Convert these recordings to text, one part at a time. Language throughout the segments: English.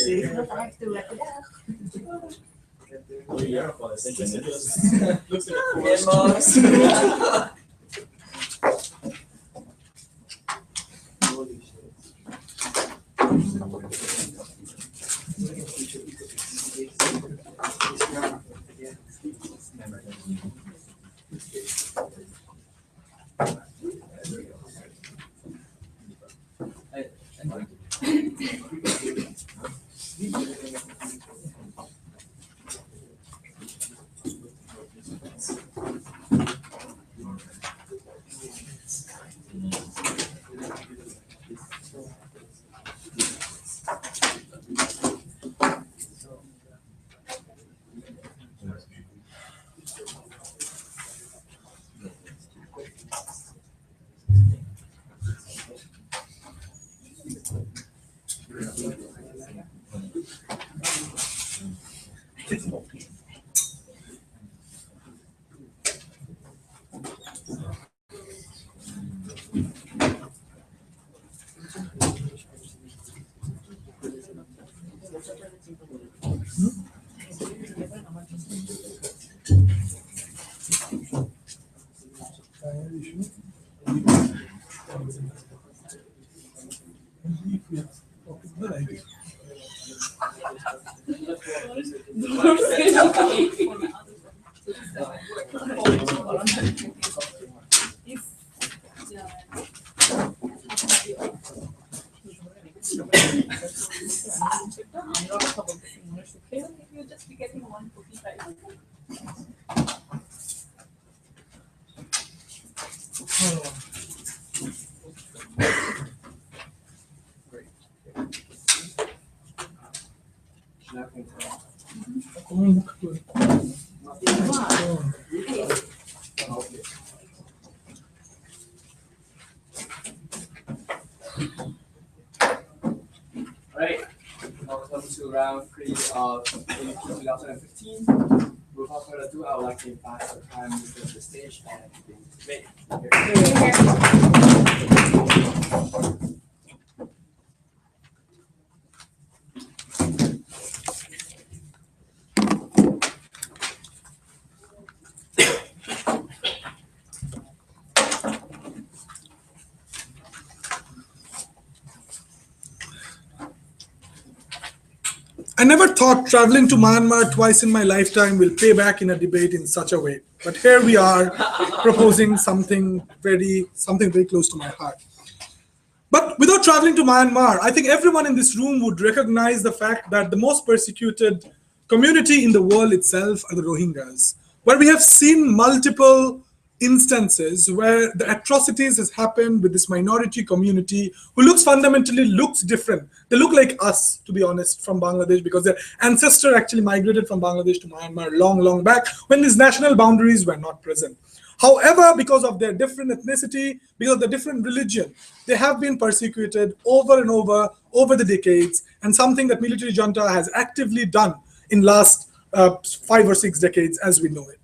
I have to wrap it up. Looks like You'll just be getting 145. Right, welcome to round 3 of ABP 2015. Without further ado, I would like to invite the Prime Minister to the stage and the debate. I never thought traveling to Myanmar twice in my lifetime will pay back in a debate in such a way. But here we are proposing something very close to my heart. But without traveling to Myanmar, I think everyone in this room would recognize the fact that the most persecuted community in the world itself are the Rohingyas, where we have seen multiple instances where the atrocities has happened with this minority community who fundamentally looks different. They look like us, to be honest, from Bangladesh, because their ancestor actually migrated from Bangladesh to Myanmar long back when these national boundaries were not present. However, because of their different ethnicity, because of their different religion, they have been persecuted over and over the decades, and something that military junta has actively done in last 5 or 6 decades as we know it.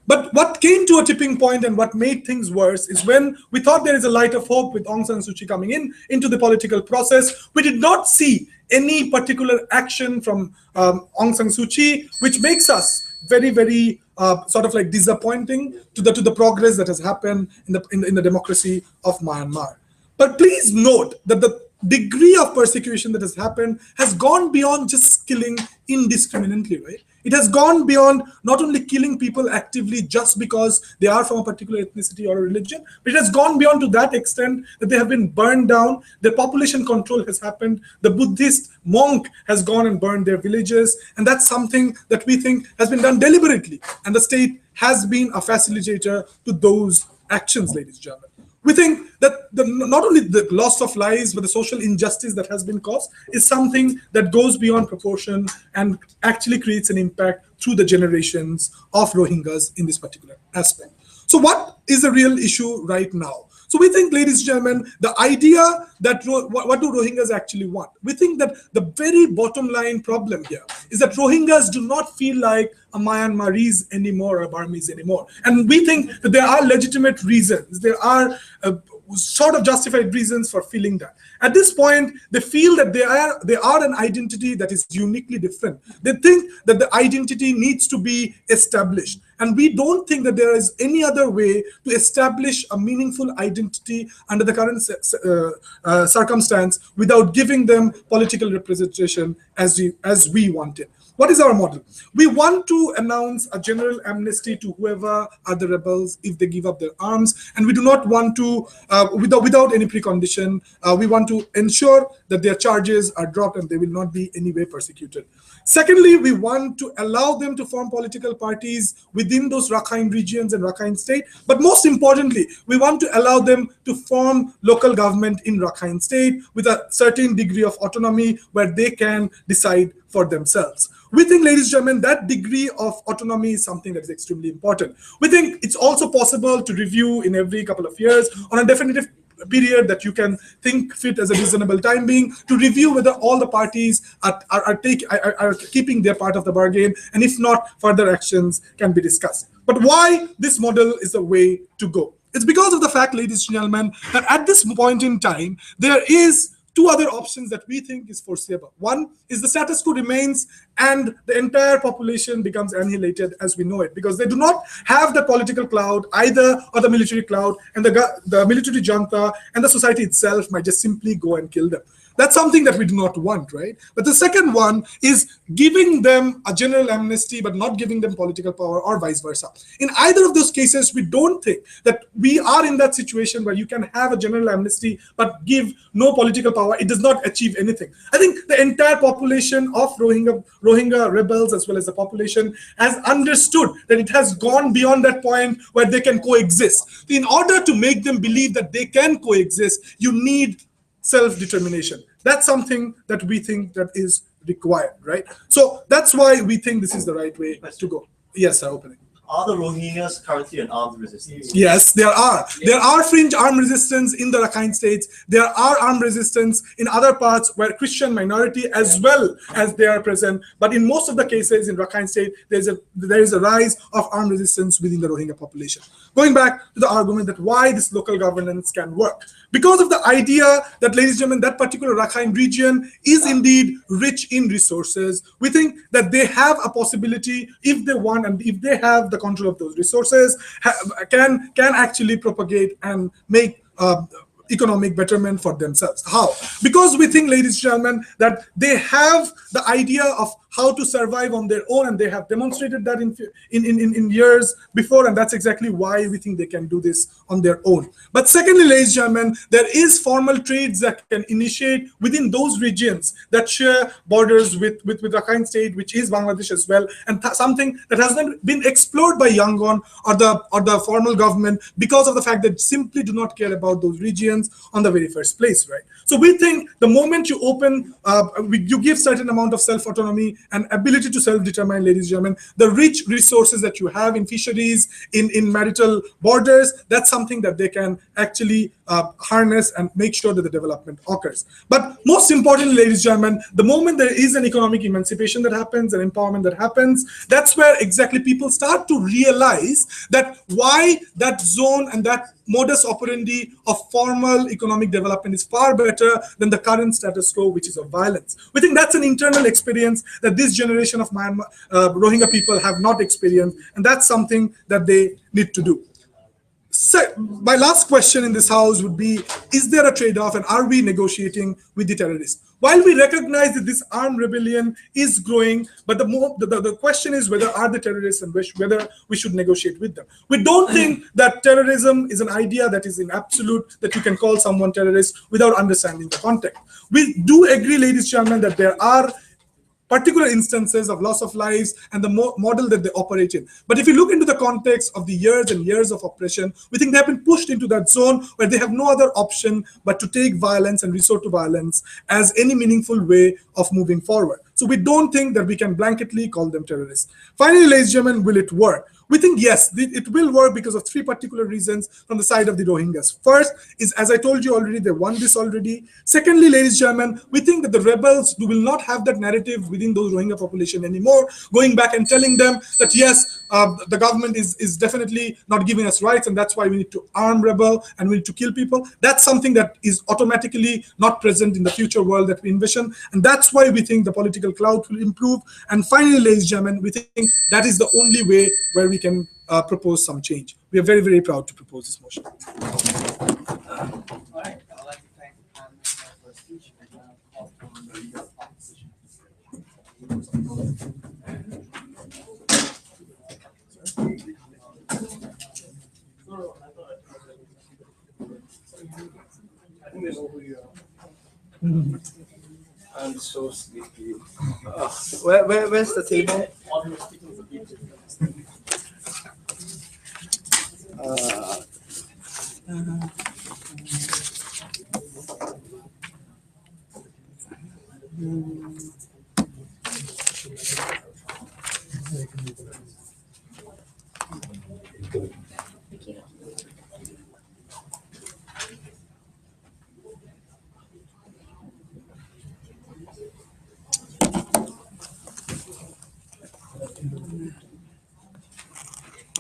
But what came to a tipping point and what made things worse is when we thought there is a light of hope with Aung San Suu Kyi coming into the political process, we did not see any particular action from Aung San Suu Kyi, which makes us very sort of like disappointing to the progress that has happened in the democracy of Myanmar. But please note that the degree of persecution that has happened has gone beyond just killing indiscriminately, right? It has gone beyond not only killing people actively just because they are from a particular ethnicity or a religion, but it has gone beyond to that extent that they have been burned down. The population control has happened. The Buddhist monk has gone and burned their villages. And that's something that we think has been done deliberately. And the state has been a facilitator to those actions, ladies and gentlemen. We think that not only the loss of lives, but the social injustice that has been caused is something that goes beyond proportion and actually creates an impact through the generations of Rohingyas in this particular aspect. So what is the real issue right now? So we think, ladies and gentlemen, the idea that what do Rohingyas actually want? We think that the very bottom line problem here is that Rohingyas do not feel like a Myanmarese anymore or Burmese anymore. And we think that there are legitimate reasons. There are sort of justified reasons for feeling that. At this point, they feel that they are an identity that is uniquely different. They think that the identity needs to be established. And we don't think that there is any other way to establish a meaningful identity under the current circumstance without giving them political representation as we want it. What is our model? We want to announce a general amnesty to whoever are the rebels if they give up their arms, and we do not want to, without any precondition, we want to ensure that their charges are dropped and they will not be any way persecuted. Secondly, we want to allow them to form political parties within those Rakhine regions and Rakhine state. But most importantly, we want to allow them to form local government in Rakhine state with a certain degree of autonomy where they can decide for themselves. We think, ladies and gentlemen, that degree of autonomy is something that is extremely important. We think it's also possible to review in every couple of years on a definitive period that you can think fit as a reasonable time being to review whether all the parties are keeping their part of the bargain, and if not, further actions can be discussed. But why this model is the way to go? It's because of the fact, ladies and gentlemen, that at this point in time, there is two other options that we think is foreseeable. One is the status quo remains and the entire population becomes annihilated as we know it, because they do not have the political clout either, or the military clout, and the military junta and the society itself might just simply go and kill them. That's something that we do not want, right? But the second one is giving them a general amnesty, but not giving them political power, or vice versa. In either of those cases, we don't think that we are in that situation where you can have a general amnesty, but give no political power. It does not achieve anything. I think the entire population of Rohingya rebels, as well as the population, has understood that it has gone beyond that point where they can coexist. In order to make them believe that they can coexist, you need self-determination. That's something that we think that is required, right? So that's why we think this is the right way to go. Yes, sir, opening. Are the Rohingyas currently an armed resistance? Yes, there are. There are fringe armed resistance in the Rakhine states. There are armed resistance in other parts where Christian minority as well as they are present. But in most of the cases in Rakhine state, there is a rise of armed resistance within the Rohingya population. Going back to the argument that why this local governance can work. Because of the idea that, ladies and gentlemen, that particular Rakhine region is indeed rich in resources, we think that they have a possibility, if they want and if they have the control of those resources, can actually propagate and make economic betterment for themselves. How? Because we think, ladies and gentlemen, that they have the idea of how to survive on their own, and they have demonstrated that in years before, and that's exactly why we think they can do this on their own. But secondly, ladies and gentlemen, there is formal trades that can initiate within those regions that share borders with Rakhine state, which is Bangladesh as well, and something that has not been explored by Yangon or the formal government because of the fact that simply do not care about those regions on the very first place, right? So we think the moment you open, you give certain amount of self-autonomy and ability to self-determine, ladies and gentlemen, the rich resources that you have in fisheries, in marital borders, that's something that they can actually harness and make sure that the development occurs. But most importantly, ladies and gentlemen, the moment there is an economic emancipation that happens, an empowerment that happens, that's where exactly people start to realize that why that zone and that modus operandi of formal economic development is far better than the current status quo, which is of violence. We think that's an internal experience that this generation of Myanmar, Rohingya people have not experienced, and that's something that they need to do. So my last question in this house would be, is there a trade-off, and are we negotiating with the terrorists? While we recognize that this armed rebellion is growing, but the question is whether are the terrorists and whether we should negotiate with them. We don't think that terrorism is an idea that is in absolute, that you can call someone terrorist without understanding the context. We do agree, ladies and gentlemen, that there are particular instances of loss of lives and the model that they operate in. But if you look into the context of the years and years of oppression, we think they have been pushed into that zone where they have no other option but to take violence and resort to violence as any meaningful way of moving forward. So we don't think that we can blanketly call them terrorists. Finally, ladies and gentlemen, will it work? We think, yes, it will work because of three particular reasons from the side of the Rohingyas. First is, as I told you already, they won this already. Secondly, ladies and gentlemen, we think that the rebels will not have that narrative within those Rohingya population anymore, going back and telling them that, yes, the government is definitely not giving us rights, and that's why we need to arm rebel and we need to kill people. That's something that is automatically not present in the future world that we envision, and that's why we think the political cloud will improve. And finally, ladies and gentlemen, we think that is the only way where we can propose some change. We are very, very proud to propose this motion. All right, I'd like to thank the Prime Minister for his speech and call from the opposition. I'm so sleepy. Where's the table?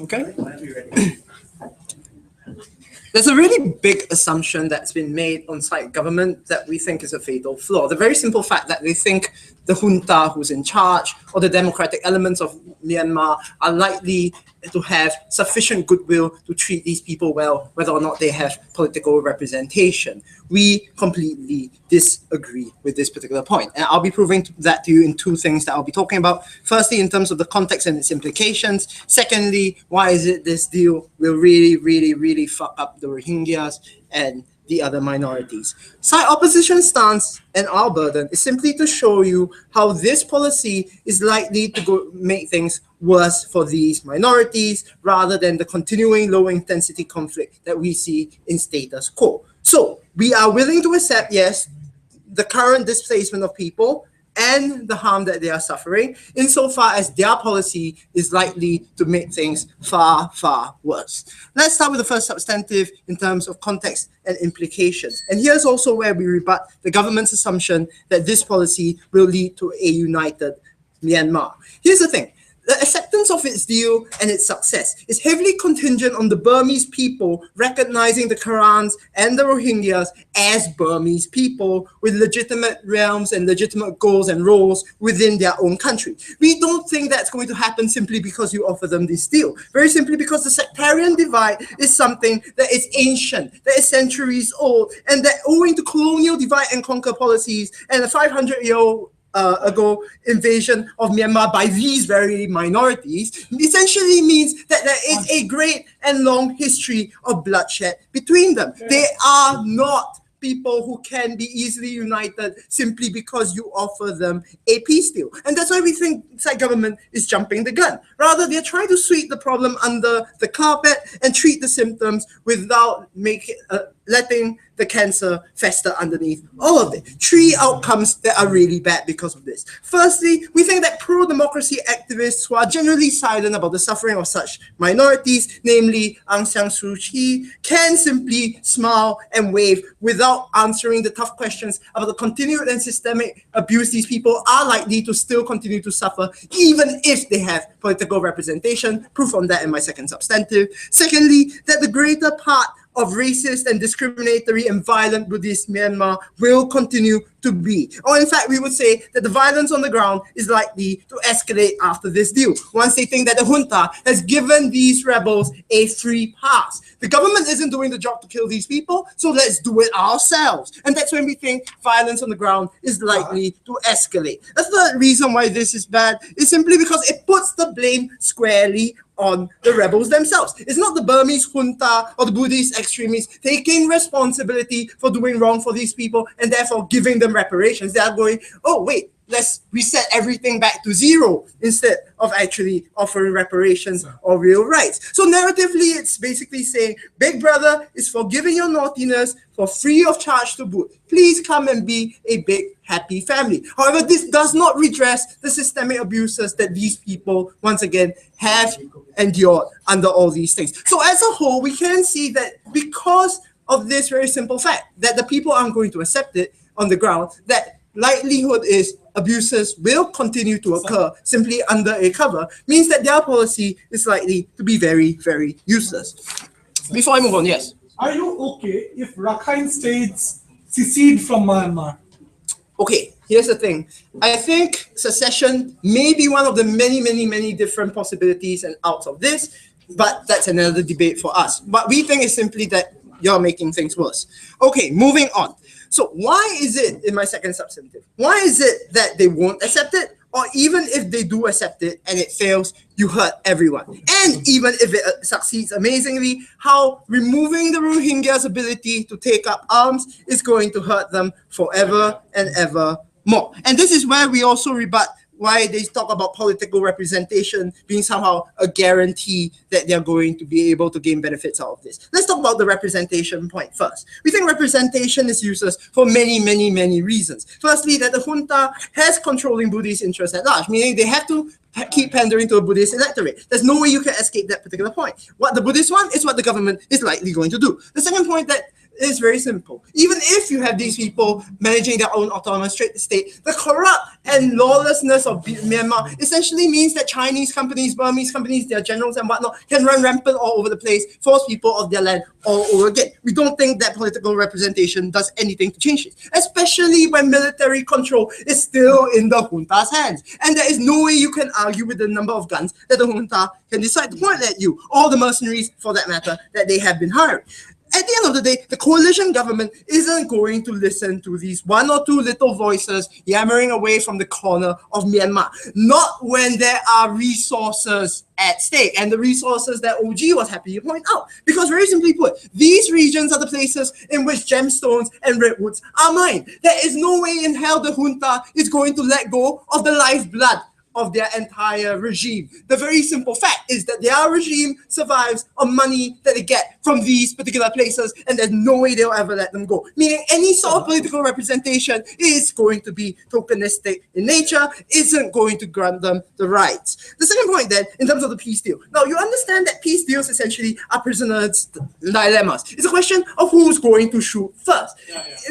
Okay. There's a really big assumption that's been made on side government that we think is a fatal flaw. The very simple fact that they think the junta who's in charge or the democratic elements of Myanmar are likely to have sufficient goodwill to treat these people well, whether or not they have political representation. We completely disagree with this particular point. And I'll be proving that to you in two things that I'll be talking about. Firstly, in terms of the context and its implications. Secondly, why is it this deal will really fuck up the Rohingyas and the other minorities. Side opposition stance and our burden is simply to show you how this policy is likely to make things worse for these minorities rather than the continuing low intensity conflict that we see in status quo. So we are willing to accept, yes, the current displacement of people and the harm that they are suffering, insofar as their policy is likely to make things far worse. Let's start with the first substantive in terms of context and implications. And here's also where we rebut the government's assumption that this policy will lead to a united Myanmar. Here's the thing. The acceptance of its deal and its success is heavily contingent on the Burmese people recognizing the Karans and the Rohingyas as Burmese people with legitimate realms and legitimate goals and roles within their own country. We don't think that's going to happen simply because you offer them this deal. Very simply because the sectarian divide is something that is ancient, that is centuries old, and that owing to colonial divide and conquer policies and a 500-year-old ago invasion of Myanmar by these very minorities essentially means that there is a great and long history of bloodshed between them. They are not people who can be easily united simply because you offer them a peace deal. And that's why we think side government is jumping the gun. Rather, they're trying to sweep the problem under the carpet and treat the symptoms without letting the cancer fester underneath all of it. Three outcomes that are really bad because of this. Firstly, we think that pro-democracy activists who are generally silent about the suffering of such minorities, namely Aung San Suu Kyi, can simply smile and wave without answering the tough questions about the continued and systemic abuse these people are likely to still continue to suffer, even if they have political representation. Proof on that in my second substantive. Secondly, that the greater part of racist and discriminatory and violent Buddhist Myanmar will continue to be. Or in fact, we would say that the violence on the ground is likely to escalate after this deal, once they think that the junta has given these rebels a free pass. The government isn't doing the job to kill these people, so let's do it ourselves. And that's when we think violence on the ground is likely to escalate. The third reason why this is bad is simply because it puts the blame squarely on the rebels themselves. It's not the Burmese junta or the Buddhist extremists taking responsibility for doing wrong for these people and therefore giving them reparations. They are going, oh wait, let's reset everything back to zero instead of actually offering reparations or real rights. So narratively, it's basically saying, Big Brother is forgiving your naughtiness for free of charge to boot. Please come and be a big, happy family. However, this does not redress the systemic abuses that these people, once again, have endured under all these things. So as a whole, we can see that because of this very simple fact that the people aren't going to accept it on the ground, that likelihood is abuses will continue to occur simply under a cover, means that their policy is likely to be very, very useless. Before I move on, yes? Are you okay if Rakhine states secede from Myanmar? Okay, here's the thing. I think secession may be one of the many different possibilities and outs of this, but that's another debate for us. What we think is simply that you're making things worse. Okay, moving on. So why is it, in my second substantive, why is it that they won't accept it? Or even if they do accept it and it fails, you hurt everyone. And even if it succeeds amazingly, how removing the Rohingyas' ability to take up arms is going to hurt them forever and ever more. And this is where we also rebut why they talk about political representation being somehow a guarantee that they're going to be able to gain benefits out of this. Let's talk about the representation point first. We think representation is useless for many reasons. Firstly, that the junta has controlling Buddhist interests at large, meaning they have to keep pandering to a Buddhist electorate. There's no way you can escape that particular point. What the Buddhists want is what the government is likely going to do. The second point that is very simple. Even if you have these people managing their own autonomous state, the corrupt and lawlessness of Myanmar essentially means that Chinese companies, Burmese companies, their generals and whatnot can run rampant all over the place, force people off their land all over again. We don't think that political representation does anything to change it, especially when military control is still in the junta's hands. And there is no way you can argue with the number of guns that the junta can decide to point at you, or the mercenaries, for that matter, that they have been hiring. At the end of the day, the coalition government isn't going to listen to these one or two little voices yammering away from the corner of Myanmar. Not when there are resources at stake, and the resources that OG was happy to point out. Because very simply put, these regions are the places in which gemstones and redwoods are mined. There is no way in hell the junta is going to let go of the lifeblood of their entire regime. The very simple fact is that their regime survives on money that they get from these particular places, and there's no way they'll ever let them go. Meaning any sort of political representation is going to be tokenistic in nature, isn't going to grant them the rights. The second point then, in terms of the peace deal. Now, you understand that peace deals essentially are prisoners' dilemmas. It's a question of who's going to shoot first.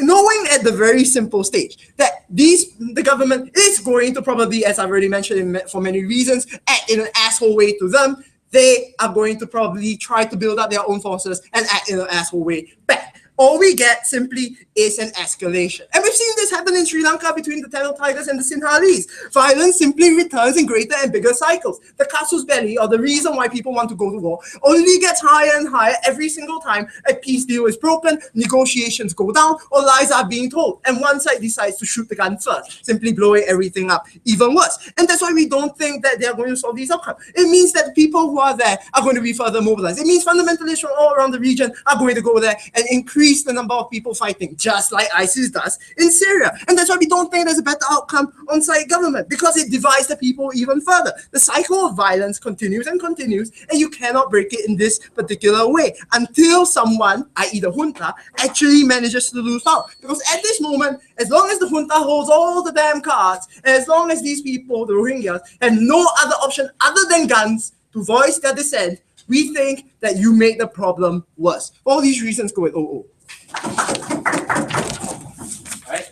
Knowing at the very simple stage that the government is going to probably, as I've already mentioned, for many reasons, act in an asshole way to them, they are going to probably try to build up their own forces and act in an asshole way back. All we get simply is an escalation. And we've seen this happen in Sri Lanka between the Tamil Tigers and the Sinhalese. Violence simply returns in greater and bigger cycles. The casus belli, or the reason why people want to go to war, only gets higher and higher every single time a peace deal is broken, negotiations go down, or lies are being told, and one side decides to shoot the gun first, simply blowing everything up even worse. And that's why we don't think that they're going to solve these outcomes. It means that the people who are there are going to be further mobilized. It means fundamentalists from all around the region are going to go there and increase the number of people fighting, just like ISIS does in Syria. And that's why we don't think there's a better outcome on site government, because it divides the people even further. The cycle of violence continues and continues, and you cannot break it in this particular way until someone, i.e. the junta, actually manages to lose out. Because at this moment, as long as the junta holds all the damn cards, and as long as these people, the Rohingyas, have no other option other than guns to voice their dissent, we think that you make the problem worse. For all these reasons, go with OO. Alright,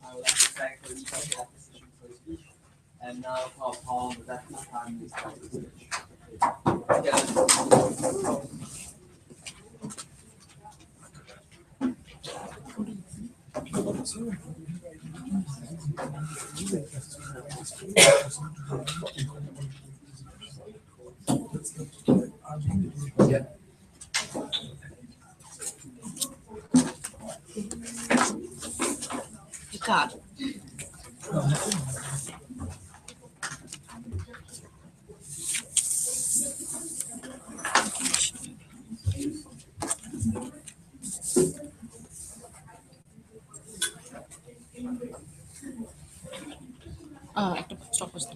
I would like to thank the leader for that decision for his speech. And now Paul, the Deputy Prime Minister, to the stage. Yeah. God. stop us.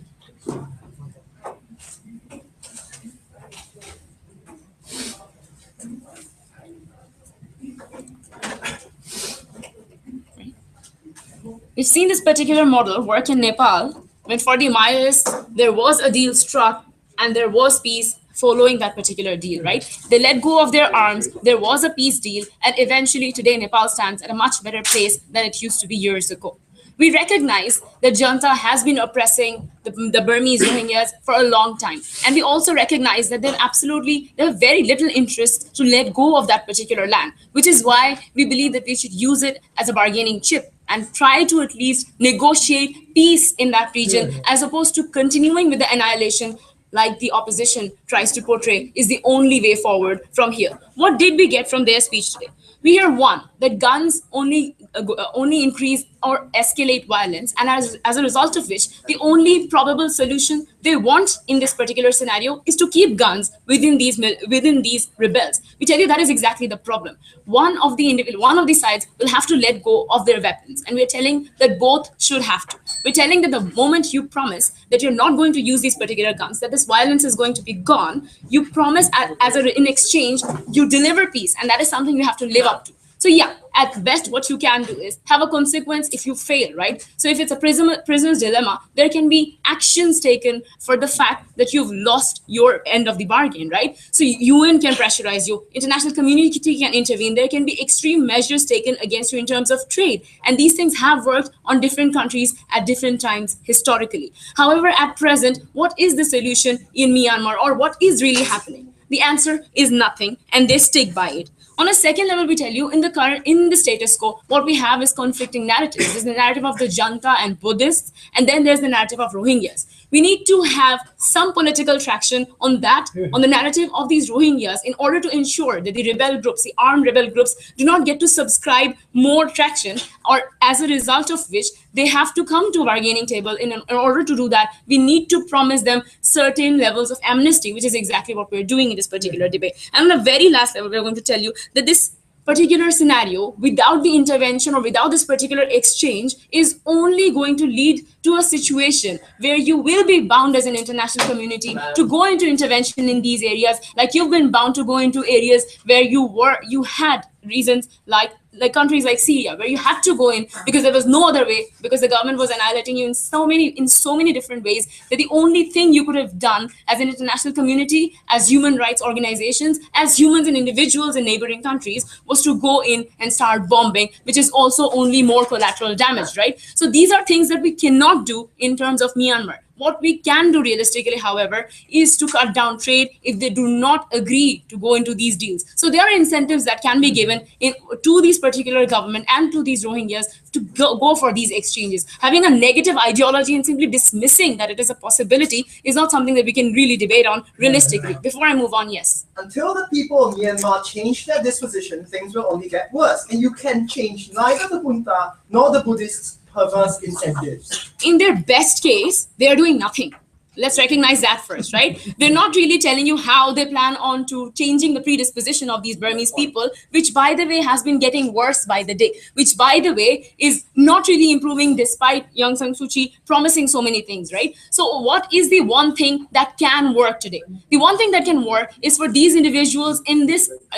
We've seen this particular model work in Nepal when for the Mayas, there was a deal struck and there was peace following that particular deal, right? They let go of their arms, there was a peace deal, and eventually today Nepal stands at a much better place than it used to be years ago. We recognize that junta has been oppressing the Burmese Rohingyas for a long time. And we also recognize that they have very little interest to let go of that particular land, which is why we believe that we should use it as a bargaining chip and try to at least negotiate peace in that region, as opposed to continuing with the annihilation like the opposition tries to portray is the only way forward from here. What did we get from their speech today? We hear one, that guns only increase or escalate violence, and as a result of which, the only probable solution they want in this particular scenario is to keep guns within these rebels. We tell you that is exactly the problem. One of the sides will have to let go of their weapons, and we're telling that both should have to. We're telling that the moment you promise that you're not going to use these particular guns, that this violence is going to be gone, you promise in exchange, you deliver peace, and that is something you have to live up to. So yeah, at best, what you can do is have a consequence if you fail, right? So if it's a prisoner's dilemma, there can be actions taken for the fact that you've lost your end of the bargain, right? So UN can pressurize you, international community can intervene, there can be extreme measures taken against you in terms of trade. And these things have worked on different countries at different times historically. However, at present, what is the solution in Myanmar, or what is really happening? The answer is nothing, and they stick by it. On a second level, we tell you in the status quo, what we have is conflicting narratives. There's the narrative of the junta and Buddhists, and then there's the narrative of Rohingyas. We need to have some political traction on that, on the narrative of these Rohingyas, in order to ensure that the rebel groups, the armed rebel groups, do not get to subscribe more traction, or as a result of which they have to come to a bargaining table. In order to do that, we need to promise them certain levels of amnesty, which is exactly what we're doing in this particular debate. And on the very last level, we're going to tell you that this particular scenario, without the intervention or without this particular exchange, is only going to lead to a situation where you will be bound as an international community to go into intervention in these areas, like you've been bound to go into areas where you had reasons like countries like Syria, where you had to go in because there was no other way, because the government was annihilating you in so many different ways, that the only thing you could have done as an international community, as human rights organizations, as humans and individuals in neighboring countries, was to go in and start bombing, which is also only more collateral damage, right? So these are things that we cannot do in terms of Myanmar. What we can do realistically, however, is to cut down trade if they do not agree to go into these deals. So there are incentives that can be given to these particular government and to these Rohingyas to go for these exchanges. Having a negative ideology and simply dismissing that it is a possibility is not something that we can really debate on realistically. Before I move on, yes. Until the people of Myanmar change their disposition, things will only get worse. And you can change neither the junta nor the Buddhists' perverse incentives. In their best case, they are doing nothing. Let's recognize that first, right? They're not really telling you how they plan on to changing the predisposition of these Burmese people, which, by the way, has been getting worse by the day, which, by the way, is not really improving despite Aung San Suu Kyi promising so many things, right? So what is the one thing that can work today? The one thing that can work is for these individuals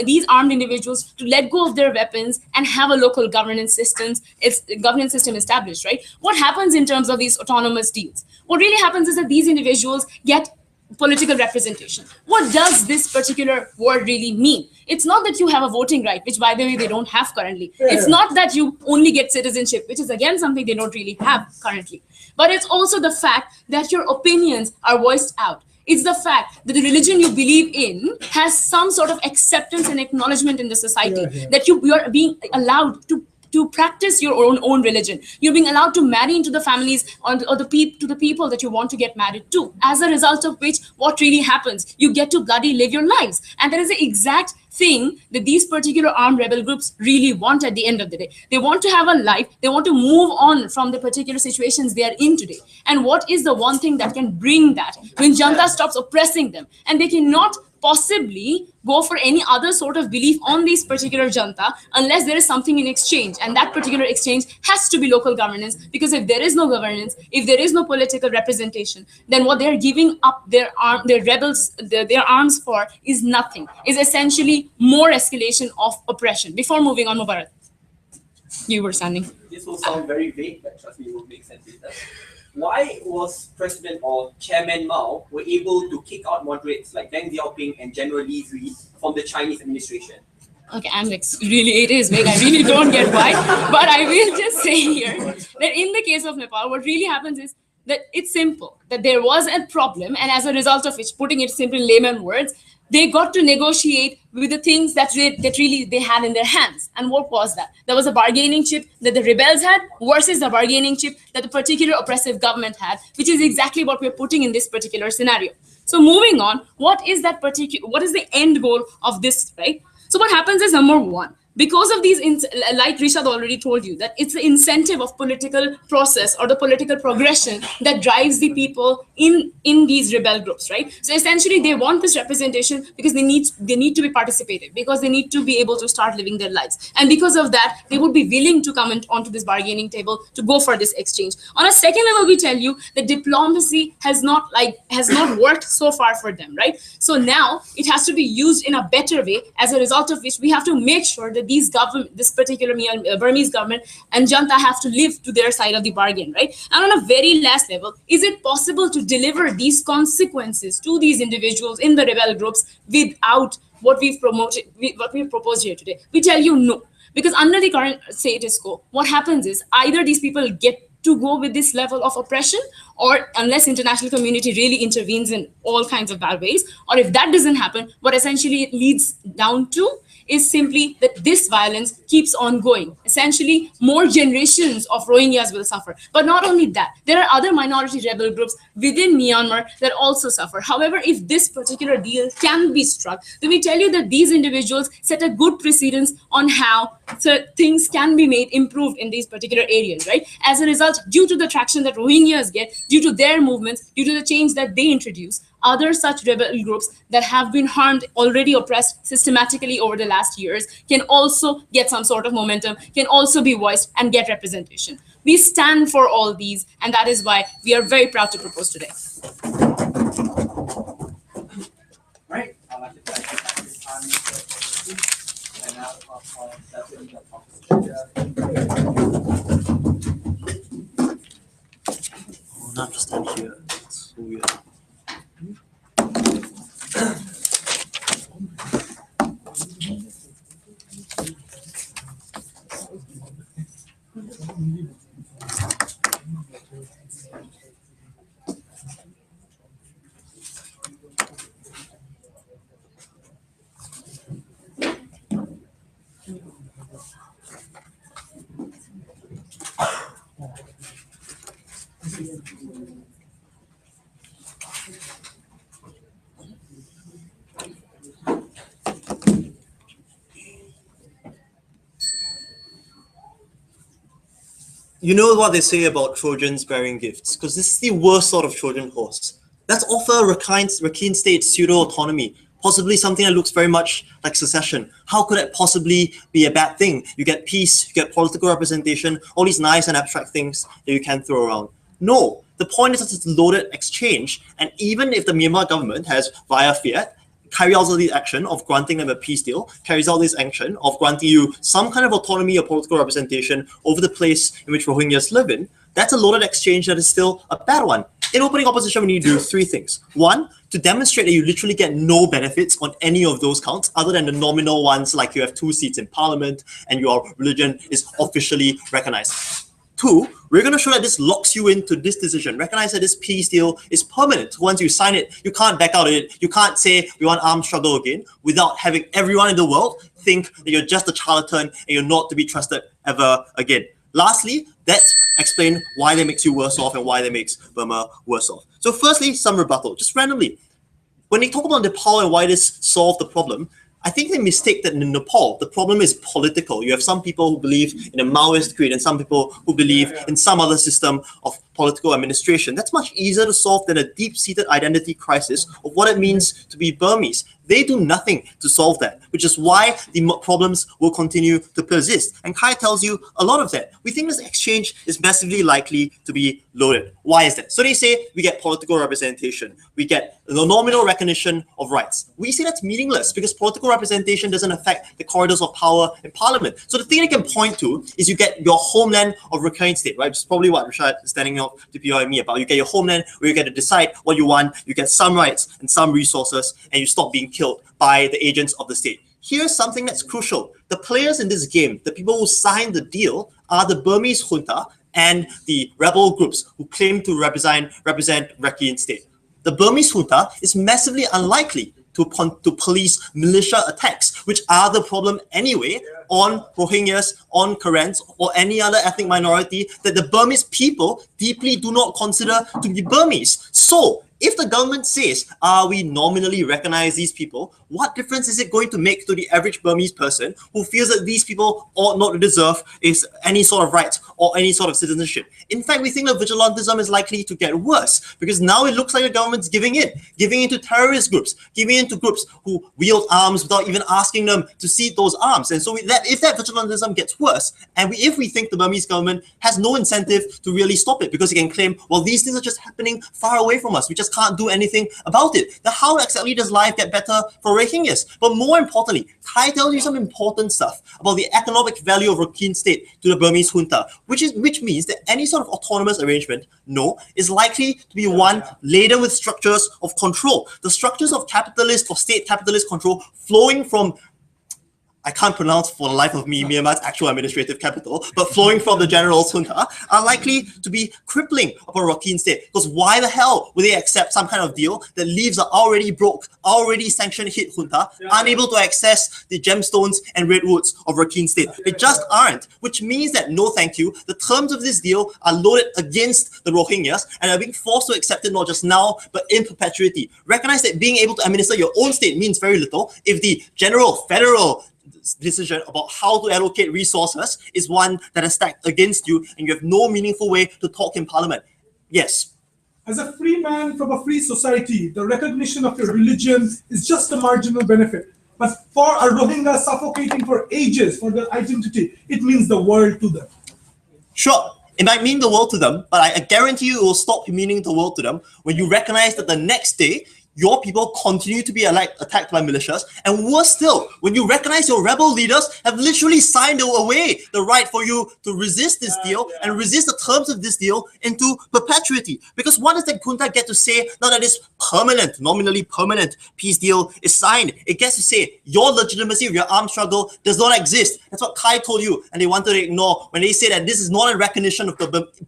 these armed individuals to let go of their weapons and have a local governance system established, right? What happens in terms of these autonomous deals? What really happens is that these individuals get political representation. What does this particular word really mean? It's not that you have a voting right, which, by the way, they don't have currently. It's not that you only get citizenship, which is, again, something they don't really have currently. But it's also the fact that your opinions are voiced out. It's the fact that the religion you believe in has some sort of acceptance and acknowledgement in the society, that you are being allowed to practice your own religion. You're being allowed to marry into the families or to the people that you want to get married to. As a result of which, what really happens? You get to bloody live your lives. And that is the exact thing that these particular armed rebel groups really want at the end of the day. They want to have a life. They want to move on from the particular situations they are in today. And what is the one thing that can bring that? When junta stops oppressing them, and they cannot possibly go for any other sort of belief on this particular junta unless there is something in exchange, and that particular exchange has to be local governance, because if there is no governance, if there is no political representation, then what they are giving up their rebels, their arms for is nothing, is essentially more escalation of oppression. Before moving on, Mubarak, you were standing. This will sound very vague, but trust me, it will make sense later. Why was President or Chairman Mao were able to kick out moderates like Deng Xiaoping and General Li Zui from the Chinese administration? Okay, I'm like, really, it is vague. I really don't get why. But I will just say here that in the case of Nepal, what really happens is that it's simple, that there was a problem, and as a result of which, putting it simply in layman words, they got to negotiate with the things that really they had in their hands. And what was that? There was a bargaining chip that the rebels had versus the bargaining chip that the particular oppressive government had, which is exactly what we're putting in this particular scenario. So moving on, what is the end goal of this, right? So what happens is, number one, because of these, like Rishad already told you, that it's the incentive of political process or the political progression that drives the people in these rebel groups, right? So essentially, they want this representation because they need to be participative, because they need to be able to start living their lives, and because of that, they would be willing to come onto this bargaining table to go for this exchange. On a second level, we tell you that diplomacy has not worked so far for them, right? So now it has to be used in a better way, as a result of which we have to make sure that this particular Burmese government and junta have to live to their side of the bargain, right? And on a very last level, is it possible to deliver these consequences to these individuals in the rebel groups without what we've proposed here today? We tell you no, because under the current status quo, what happens is either these people get to go with this level of oppression, or unless international community really intervenes in all kinds of bad ways, or if that doesn't happen, what essentially it leads down to is simply that this violence keeps on going. Essentially, more generations of Rohingyas will suffer. But not only that, there are other minority rebel groups within Myanmar that also suffer. However, if this particular deal can be struck, then we tell you that these individuals set a good precedence on how things can be made improved in these particular areas, right? As a result, due to the traction that Rohingyas get, due to their movements, due to the change that they introduce, other such rebel groups that have been harmed, already oppressed systematically over the last years, can also get some sort of momentum, can also be voiced and get representation. We stand for all these, and that is why we are very proud to propose today. Right. I'd like to thank you this time, and now Oh, not just stand here. It's so weird. You know what they say about Trojans bearing gifts, because this is the worst sort of Trojan horse. Let's offer Rakhine State pseudo-autonomy, possibly something that looks very much like secession. How could that possibly be a bad thing? You get peace, you get political representation, all these nice and abstract things that you can throw around. No, the point is that it's a loaded exchange, and even if the Myanmar government has, via fiat, carry out all this action of granting them a peace deal, carries out this action of granting you some kind of autonomy or political representation over the place in which Rohingyas live in, that's a loaded exchange that is still a bad one. In opening opposition, we need to do three things. One, to demonstrate that you literally get no benefits on any of those counts other than the nominal ones, like you have 2 seats in parliament and your religion is officially recognized. Two, we're going to show that this locks you into this decision. Recognize that this peace deal is permanent. Once you sign it, you can't back out of it. You can't say we want armed struggle again without having everyone in the world think that you're just a charlatan and you're not to be trusted ever again. Lastly, that explain why that makes you worse off and why that makes Burma worse off. So firstly, some rebuttal, just randomly. When they talk about Nepal and why this solved the problem, I think they mistake that in Nepal, the problem is political. You have some people who believe in a Maoist creed and some people who believe in some other system of political administration. That's much easier to solve than a deep-seated identity crisis of what it means to be Burmese. They do nothing to solve that, which is why the problems will continue to persist. And Kai tells you a lot of that. We think this exchange is massively likely to be loaded. Why is that? So they say we get political representation. We get the nominal recognition of rights. We say that's meaningless because political representation doesn't affect the corridors of power in parliament. So the thing they can point to is you get your homeland of recurring state, right? Which is probably what Rashad is standing up to PY and me about. You get your homeland where you get to decide what you want, you get some rights and some resources, and you stop being killed by the agents of the state. Here's something that's crucial. The players in this game, the people who signed the deal, are the Burmese junta and the rebel groups who claim to represent Rakhine State. The Burmese junta is massively unlikely to police militia attacks, which are the problem anyway on Rohingyas, on Karens, or any other ethnic minority that the Burmese people deeply do not consider to be Burmese. So, if the government says, we nominally recognize these people, what difference is it going to make to the average Burmese person who feels that these people ought not to deserve any sort of rights or any sort of citizenship? In fact, we think that vigilantism is likely to get worse because now it looks like the government's giving in to terrorist groups, giving in to groups who wield arms without even asking them to cede those arms. And so if that vigilantism gets worse, and if we think the Burmese government has no incentive to really stop it because it can claim, well, these things are just happening far away from us. We just can't do anything about it. Then how exactly does life get better for Rohingyas? But more importantly, Kai tells you some important stuff about the economic value of Rakhine State to the Burmese junta, which means that any sort of autonomous arrangement, is likely to be one laden with structures of control. The structures of capitalist or state capitalist control flowing from, I can't pronounce for the life of me Myanmar's actual administrative capital, but flowing from the general junta are likely to be crippling upon Rakhine State. Because why the hell would they accept some kind of deal that leaves an already broke, already sanctioned hit junta unable to access the gemstones and redwoods of Rakhine State? They just aren't, which means that no thank you, the terms of this deal are loaded against the Rohingyas and are being forced to accept it not just now, but in perpetuity. Recognize that being able to administer your own state means very little if the general federal decision about how to allocate resources is one that is stacked against you and you have no meaningful way to talk in parliament. Yes. As a free man from a free society, the recognition of your religion is just a marginal benefit. But for a Rohingya suffocating for ages for their identity, it means the world to them. Sure, it might mean the world to them, but I guarantee you it will stop meaning the world to them when you recognize that the next day your people continue to be attacked by militias, and worse still, when you recognize your rebel leaders have literally signed away the right for you to resist this deal and resist the terms of this deal into perpetuity. Because what does the junta get to say now that this permanent, nominally permanent peace deal is signed? It gets to say your legitimacy of your armed struggle does not exist. That's what Kai told you, and they wanted to ignore when they say that this is not a recognition of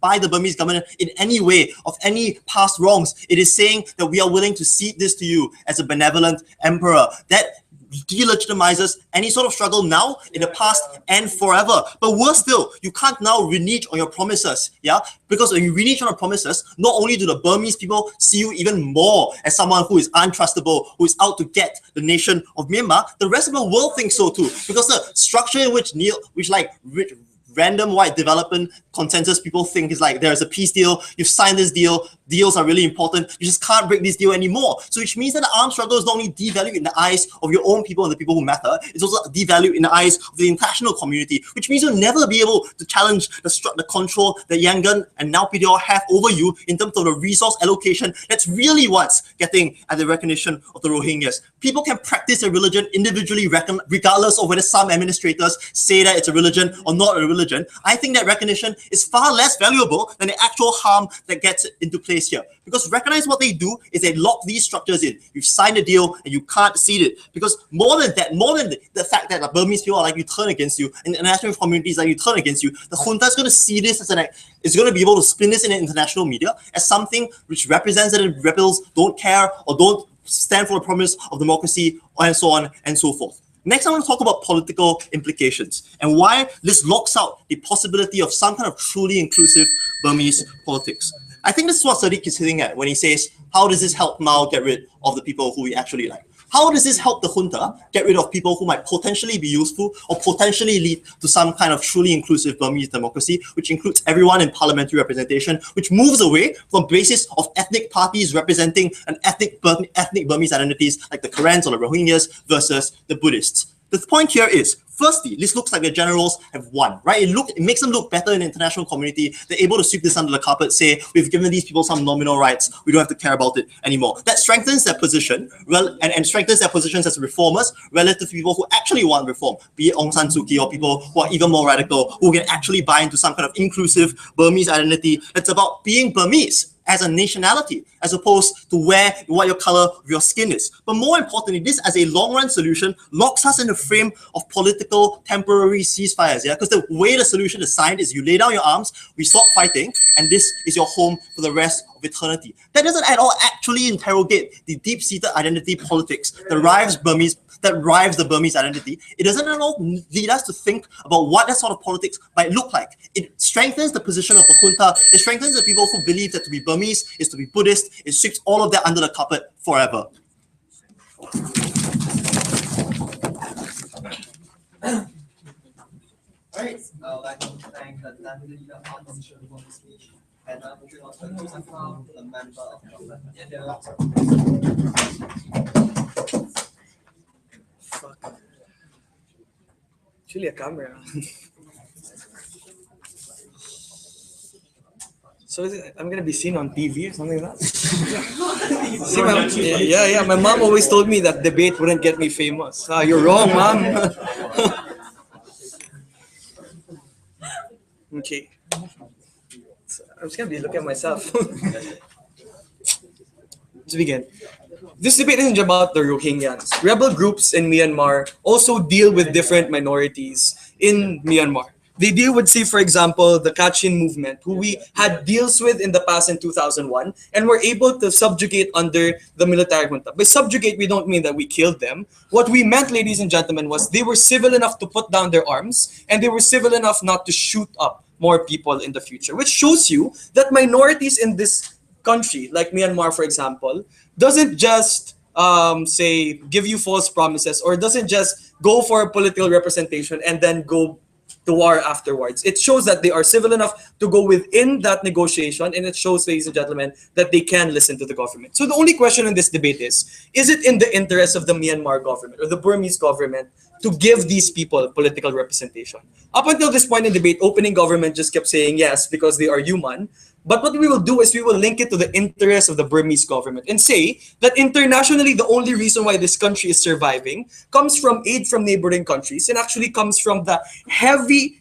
by the Burmese government in any way of any past wrongs. It is saying that we are willing to cede this to you as a benevolent emperor. That delegitimizes any sort of struggle now, in the past, and forever. But worse still, you can't now renege on your promises, because when you renege on your promises, not only do the Burmese people see you even more as someone who is untrustable, who is out to get the nation of Myanmar, the rest of the world thinks so too, because the structure in which random white development consensus people think is like, there's a peace deal, you've signed this deal, deals are really important, you just can't break this deal anymore. So which means that the armed struggle is not only devalued in the eyes of your own people and the people who matter, it's also devalued in the eyes of the international community, which means you'll never be able to challenge the control that Yangon and now PDR have over you in terms of the resource allocation. That's really what's getting at the recognition of the Rohingyas. People can practice their religion individually regardless of whether some administrators say that it's a religion or not a religion. I think that recognition is far less valuable than the actual harm that gets into place here. Because recognize what they do is they lock these structures in. You've signed a deal and you can't cede it. Because more than that, more than the fact that the Burmese people are like you turn against you, and the international communities are like you turn against you, the junta is going to see this as is going to be able to spin this in the international media as something which represents that the rebels don't care or don't stand for the promise of democracy, and so on and so forth. Next, I want to talk about political implications and why this locks out the possibility of some kind of truly inclusive Burmese politics. I think this is what Sadiq is hitting at when he says, how does this help Mao get rid of the people who we actually like? How does this help the junta get rid of people who might potentially be useful or potentially lead to some kind of truly inclusive Burmese democracy, which includes everyone in parliamentary representation, which moves away from basis of ethnic parties representing an ethnic Burmese identities like the Karens or the Rohingyas versus the Buddhists? The point here is, firstly, this looks like the generals have won, right? It makes them look better in the international community. They're able to sweep this under the carpet, say, we've given these people some nominal rights. We don't have to care about it anymore. That strengthens their position and strengthens their positions as reformers relative to people who actually want reform, be it Aung San Suu Kyi or people who are even more radical, who can actually buy into some kind of inclusive Burmese identity that's about being Burmese as a nationality, as opposed to what your color of your skin is. But more importantly, this as a long-run solution locks us in the frame of political temporary ceasefires, yeah? Because the way the solution is signed is you lay down your arms, we stop fighting, and this is your home for the rest of eternity. That doesn't at all actually interrogate the deep-seated identity politics that rives the Burmese identity. It doesn't at all lead us to think about what that sort of politics might look like. It strengthens the position of the junta. It strengthens the people who believe that to be Burmese is to be Buddhist. It sweeps all of that under the carpet forever. Alright, I would like to thank the Deputy Leader of the Opposition for this speech, and moving on to the second round, the member of Parliament. Fuck. Actually, a camera. So I'm gonna be seen on TV or something like that. See, yeah. My mom always told me that debate wouldn't get me famous. You're wrong, mom. Okay. So I'm just gonna be looking at myself. To begin. This debate isn't about the Rohingyas. Rebel groups in Myanmar also deal with different minorities in Myanmar. They deal with, say, for example, the Kachin movement, who we had deals with in the past in 2001, and were able to subjugate under the military junta. By subjugate, we don't mean that we killed them. What we meant, ladies and gentlemen, was they were civil enough to put down their arms, and they were civil enough not to shoot up more people in the future, which shows you that minorities in this country, like Myanmar, for example, doesn't just say give you false promises, or doesn't just go for political representation and then go to war afterwards. It shows that they are civil enough to go within that negotiation, and it shows, ladies and gentlemen, that they can listen to the government. So the only question in this debate is it in the interest of the Myanmar government or the Burmese government to give these people political representation? Up until this point in debate, opening government just kept saying yes because they are human. But what we will do is we will link it to the interests of the Burmese government and say that internationally, the only reason why this country is surviving comes from aid from neighboring countries, and actually comes from the heavy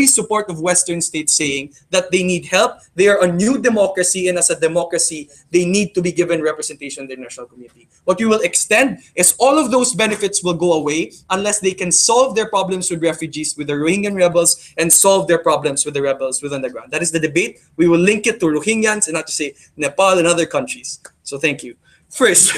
support of Western states saying that they need help. They are a new democracy, and as a democracy, they need to be given representation in the international community. What we will extend is all of those benefits will go away unless they can solve their problems with refugees, with the Rohingya rebels, and solve their problems with the rebels within the ground. That is the debate. We will link it to Rohingyans and not to say Nepal and other countries. So thank you. First,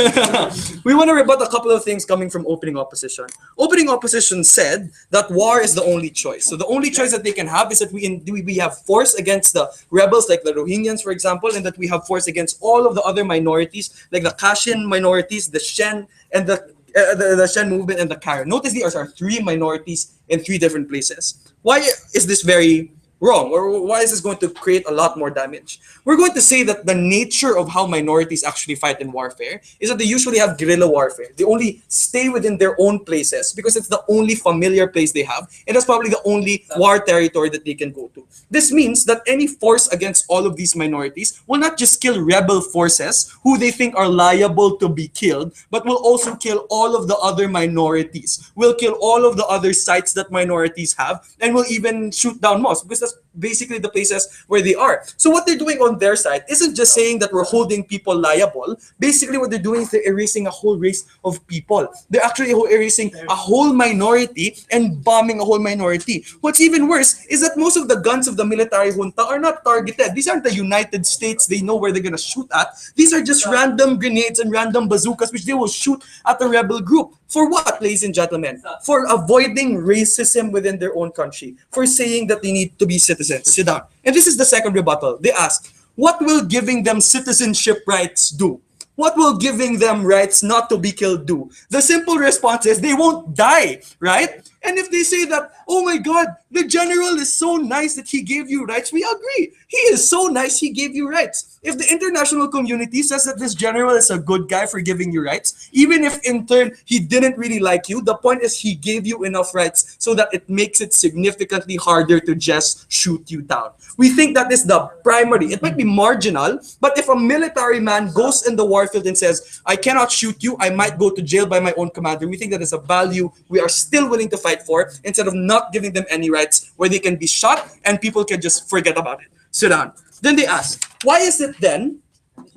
we want to rebut a couple of things coming from opening opposition. Opening opposition said that war is the only choice. So the only choice that they can have is that we have force against the rebels like the Rohingyans, for example, and that we have force against all of the other minorities like the Kachin minorities, the Shen, and the Shen movement and the Karen. Notice these are three minorities in three different places. Why is this very wrong, or why is this going to create a lot more damage? We're going to say that the nature of how minorities actually fight in warfare is that they usually have guerrilla warfare. They only stay within their own places because it's the only familiar place they have, and that's probably the only war territory that they can go to. This means that any force against all of these minorities will not just kill rebel forces who they think are liable to be killed, but will also kill all of the other minorities, will kill all of the other sites that minorities have, and will even shoot down mosques, because that's basically the places where they are. So what they're doing on their side isn't just saying that we're holding people liable. Basically what they're doing is they're erasing a whole race of people. They're actually erasing a whole minority and bombing a whole minority. What's even worse is that most of the guns of the military junta are not targeted. These aren't the United States. They know where they're going to shoot at. These are just random grenades and random bazookas which they will shoot at the rebel group. For what, ladies and gentlemen? For avoiding racism within their own country. For saying that they need to be citizens. Sit down. And this is the second rebuttal. They ask, what will giving them citizenship rights do? What will giving them rights not to be killed do? The simple response is they won't die, right? And if they say that, oh my God, the general is so nice that he gave you rights, we agree. He is so nice, he gave you rights. If the international community says that this general is a good guy for giving you rights, even if in turn he didn't really like you, the point is he gave you enough rights so that it makes it significantly harder to just shoot you down. We think that is the primary. It might be marginal, but if a military man goes in the warfield and says, I cannot shoot you, I might go to jail by my own commander, we think that is a value we are still willing to fight for, instead of not giving them any rights where they can be shot and people can just forget about it. Sit down. Then they ask, why is it then?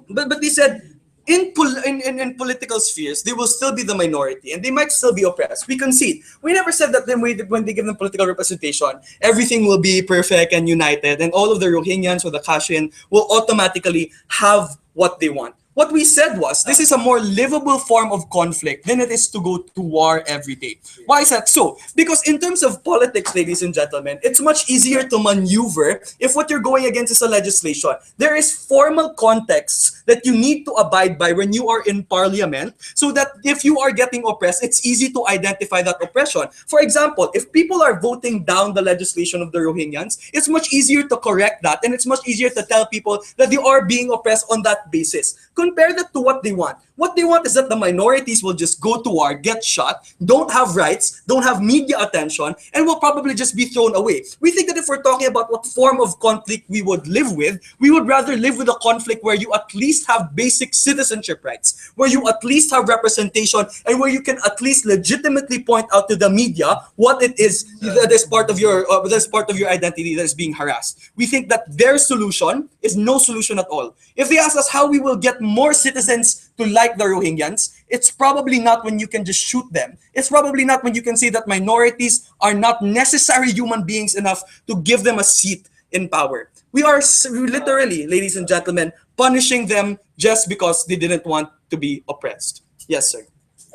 But they said, in political spheres, they will still be the minority and they might still be oppressed. We concede. We never said that then when they give them political representation, everything will be perfect and united and all of the Rohingyans or the Kachin will automatically have what they want. What we said was, this is a more livable form of conflict than it is to go to war every day. Why is that so? Because in terms of politics, ladies and gentlemen, it's much easier to maneuver if what you're going against is a legislation. There is formal contexts that you need to abide by when you are in parliament, so that if you are getting oppressed, it's easy to identify that oppression. For example, if people are voting down the legislation of the Rohingyans, it's much easier to correct that, and it's much easier to tell people that they are being oppressed on that basis. Compare that to what they want. What they want is that the minorities will just go to war, get shot, don't have rights, don't have media attention, and will probably just be thrown away. We think that if we're talking about what form of conflict we would live with, we would rather live with a conflict where you at least have basic citizenship rights, where you at least have representation, and where you can at least legitimately point out to the media what it is that is part of your identity that is being harassed. We think that their solution is no solution at all. If they ask us how we will get more citizens to like the Rohingyans, it's probably not when you can just shoot them. It's probably not when you can say that minorities are not necessary human beings enough to give them a seat in power. We are literally, ladies and gentlemen, punishing them just because they didn't want to be oppressed. Yes, sir.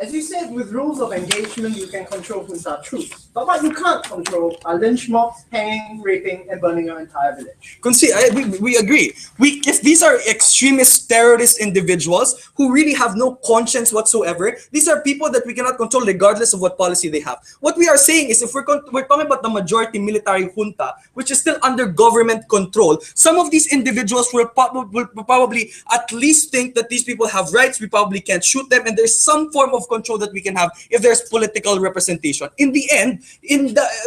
As you said, with rules of engagement, you can control junta troops. But what you can't control are lynch mobs, hanging, raping, and burning your entire village. We agree. If these are extremist terrorist individuals who really have no conscience whatsoever, these are people that we cannot control regardless of what policy they have. What we are saying is, if we're talking about the majority military junta, which is still under government control, some of these individuals will probably at least think that these people have rights, we probably can't shoot them, and there's some form of control that we can have if there's political representation. In the end,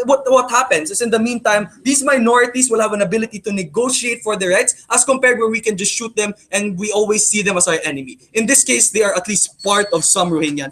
what happens is, in the meantime, these minorities will have an ability to negotiate for their rights, as compared where we can just shoot them and we always see them as our enemy. In this case, they are at least part of some Myanmar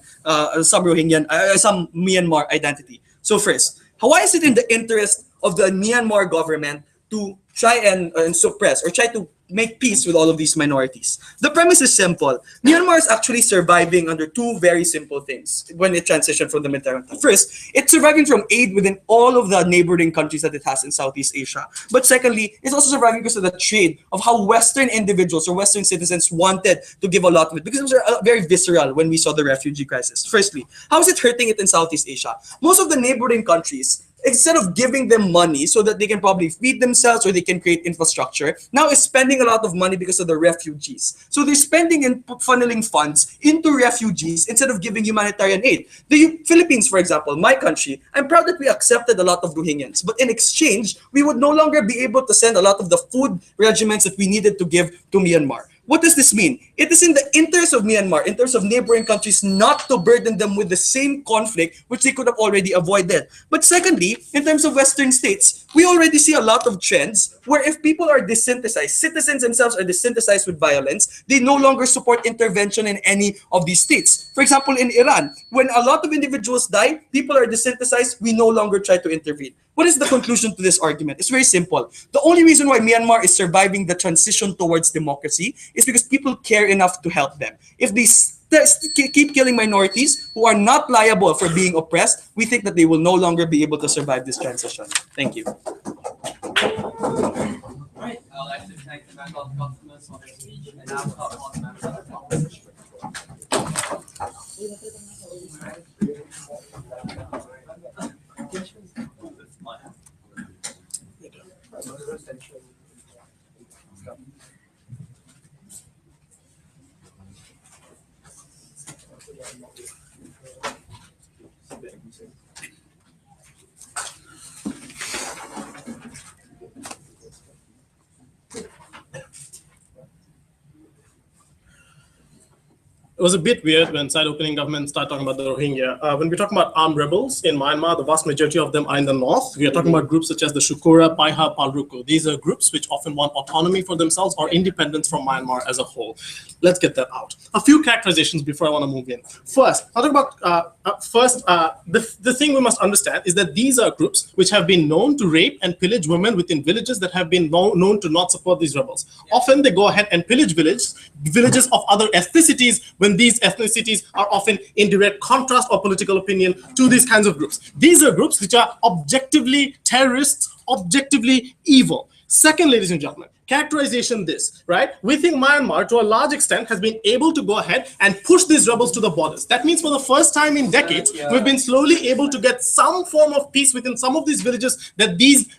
identity. So first, why is it in the interest of the Myanmar government to try and suppress or try to make peace with all of these minorities? The premise is simple. Myanmar is actually surviving under two very simple things when it transitioned from the military. First, it's surviving from aid within all of the neighboring countries that it has in Southeast Asia. But secondly, it's also surviving because of the trade of how Western individuals or Western citizens wanted to give a lot of it, because it was very visceral when we saw the refugee crisis. Firstly, how is it hurting it in Southeast Asia? Most of the neighboring countries, instead of giving them money so that they can probably feed themselves or they can create infrastructure, now is spending a lot of money because of the refugees. So they're spending and funneling funds into refugees instead of giving humanitarian aid. The Philippines, for example, my country, I'm proud that we accepted a lot of Rohingyans, but in exchange, we would no longer be able to send a lot of the food regiments that we needed to give to Myanmar. What does this mean? It is in the interest of Myanmar, in terms of neighboring countries, not to burden them with the same conflict which they could have already avoided. But secondly, in terms of Western states, we already see a lot of trends where if people are desensitized, citizens themselves are desensitized with violence, they no longer support intervention in any of these states. For example, in Iran, when a lot of individuals die, people are desensitized, we no longer try to intervene. What is the conclusion to this argument? It's very simple. The only reason why Myanmar is surviving the transition towards democracy is because people care enough to help them. If they keep killing minorities who are not liable for being oppressed, we think that they will no longer be able to survive this transition. Thank you. Right. I'd like to thank the member of customers for their speech, and now call on the member of the opposition. It was a bit weird when side-opening government started talking about the Rohingya. When we talk about armed rebels in Myanmar, the vast majority of them are in the north. We are talking about groups such as the Shukura, Paiha, Palruku. These are groups which often want autonomy for themselves or independence from Myanmar as a whole. Let's get that out. A few characterizations before I want to move in. First, I'll talk about the thing we must understand is that these are groups which have been known to rape and pillage women within villages that have been known to not support these rebels. Often they go ahead and pillage villages of other ethnicities when these ethnicities are often in direct contrast or political opinion to these kinds of groups. These are groups which are objectively terrorists, objectively evil. Second, ladies and gentlemen, characterization this, right? We think Myanmar, to a large extent, has been able to go ahead and push these rebels to the borders. That means for the first time in decades, we've been slowly able to get some form of peace within some of these villages that these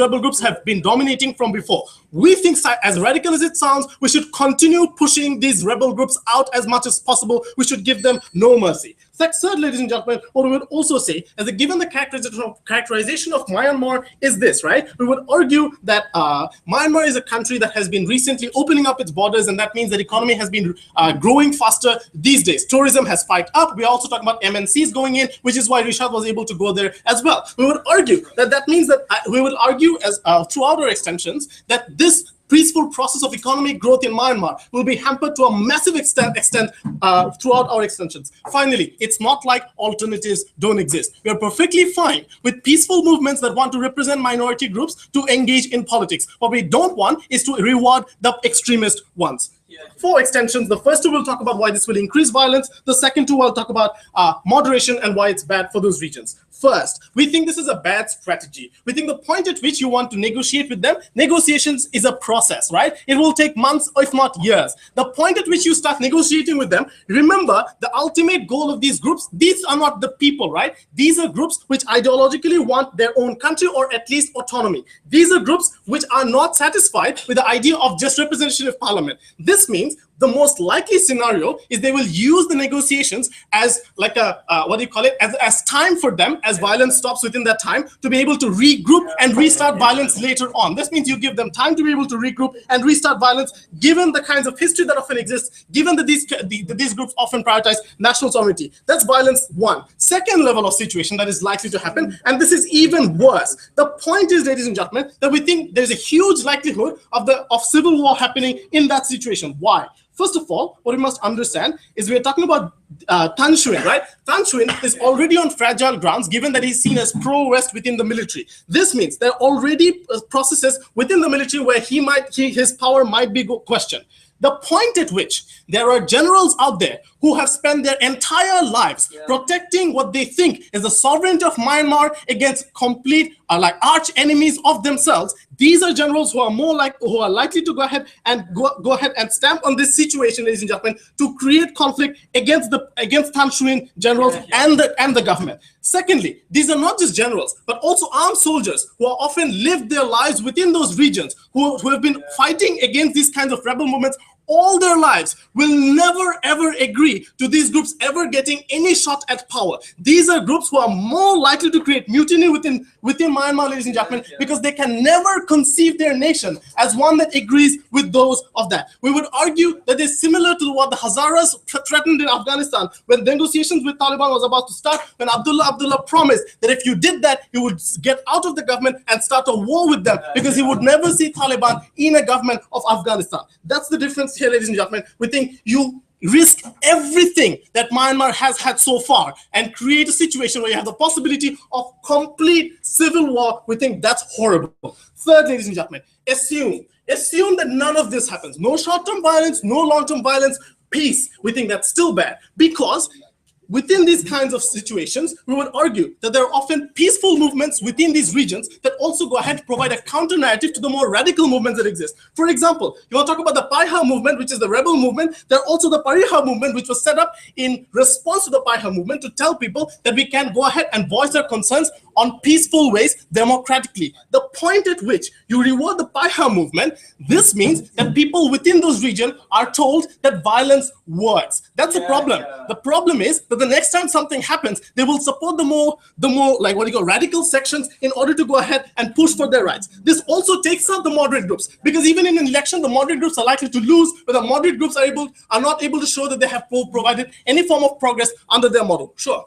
rebel groups have been dominating from before. We think, as radical as it sounds, we should continue pushing these rebel groups out as much as possible. We should give them no mercy. Third, ladies and gentlemen, what we would also say is that given the characterization of Myanmar is this, right? We would argue that Myanmar is a country that has been recently opening up its borders, and that means that economy has been growing faster these days. Tourism has spiked up. We also talk about MNCs going in, which is why Rishad was able to go there as well. We would argue that means that we would argue as throughout our extensions that this peaceful process of economic growth in Myanmar will be hampered to a massive extent throughout our extensions. Finally, it's not like alternatives don't exist. We are perfectly fine with peaceful movements that want to represent minority groups to engage in politics. What we don't want is to reward the extremist ones. 4 extensions. The first 2 will talk about why this will increase violence. The second 2 will talk about moderation and why it's bad for those regions. First, we think this is a bad strategy. We think the point at which you want to negotiate with them, negotiations is a process, right? It will take months, if not years. The point at which you start negotiating with them, remember the ultimate goal of these groups, these are not the people, right? These are groups which ideologically want their own country or at least autonomy. These are groups which are not satisfied with the idea of just representation of parliament. This means the most likely scenario is they will use the negotiations as like a, as time for them, as violence stops within that time, to be able to regroup and restart violence later on. This means you give them time to be able to regroup and restart violence, given the kinds of history that often exists, given that these groups often prioritize national sovereignty. That's violence 1. Second level of situation that is likely to happen, and this is even worse. The point is, ladies and gentlemen, that we think there's a huge likelihood of civil war happening in that situation. Why? First of all, what we must understand is we are talking about Tan Shuen, right? Tan Shuen is already on fragile grounds given that he's seen as pro-West within the military. This means there are already processes within the military where his power might be questioned. The point at which there are generals out there who have spent their entire lives protecting what they think is the sovereignty of Myanmar against complete arch enemies of themselves. These are generals who are likely to go ahead and stamp on this situation, ladies and gentlemen, to create conflict against Tan Shuen generals and the government. Secondly, these are not just generals, but also armed soldiers who are often lived their lives within those regions, who have been fighting against these kinds of rebel movements all their lives, will never ever agree to these groups ever getting any shot at power. These are groups who are more likely to create mutiny within Myanmar, ladies and gentlemen, because they can never conceive their nation as one that agrees with those of that. We would argue that is similar to what the Hazaras threatened in Afghanistan when negotiations with Taliban was about to start, when Abdullah promised that if you did that, he would get out of the government and start a war with them because he would never see Taliban in a government of Afghanistan. That's the difference here, ladies and gentlemen. We think you risk everything that Myanmar has had so far and create a situation where you have the possibility of complete civil war. We think that's horrible. Third, ladies and gentlemen, assume that none of this happens. No short-term violence, no long-term violence, peace. We think that's still bad because within these kinds of situations, we would argue that there are often peaceful movements within these regions that also go ahead and provide a counter narrative to the more radical movements that exist. For example, you want to talk about the Paiha movement, which is the rebel movement. There are also the Pariha movement, which was set up in response to the Paiha movement to tell people that we can go ahead and voice our concerns on peaceful ways, democratically. The point at which you reward the Paiha movement, this means that people within those regions are told that violence works. That's the problem. The problem is that the next time something happens, they will support the more like what you call radical sections in order to go ahead and push for their rights. This also takes out the moderate groups, because even in an election, the moderate groups are likely to lose, but the moderate groups are not able to show that they have provided any form of progress under their model. Sure.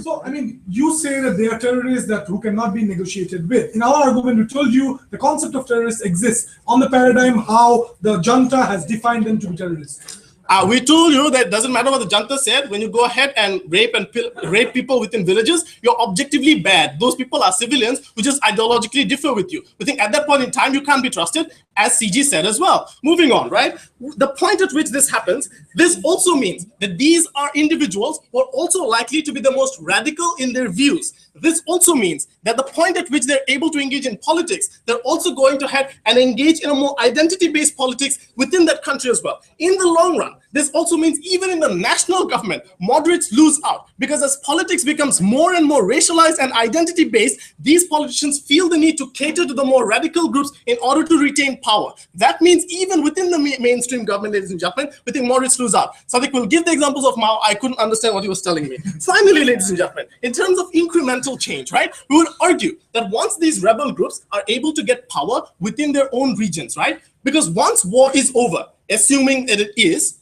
So, I mean, you say that they are terrorists who cannot be negotiated with. In our argument, we told you the concept of terrorists exists on the paradigm how the junta has defined them to be terrorists. We told you that it doesn't matter what the junta said. When you go ahead and rape people within villages, you're objectively bad. Those people are civilians who just ideologically differ with you. We think at that point in time, you can't be trusted, as CG said as well. Moving on, right? The point at which this happens, this also means that these are individuals who are also likely to be the most radical in their views. This also means that the point at which they're able to engage in politics, they're also going to have and engage in a more identity-based politics within that country as well. In the long run, this also means even in the national government, moderates lose out, because as politics becomes more and more racialized and identity-based, these politicians feel the need to cater to the more radical groups in order to retain power. That means even within the mainstream government, ladies and gentlemen, we think moderates lose out. Sadiq will give the examples of Mao. I couldn't understand what he was telling me. Finally, ladies and gentlemen, in terms of incremental change, right, we would argue that once these rebel groups are able to get power within their own regions, right, because once war is over, assuming that it is,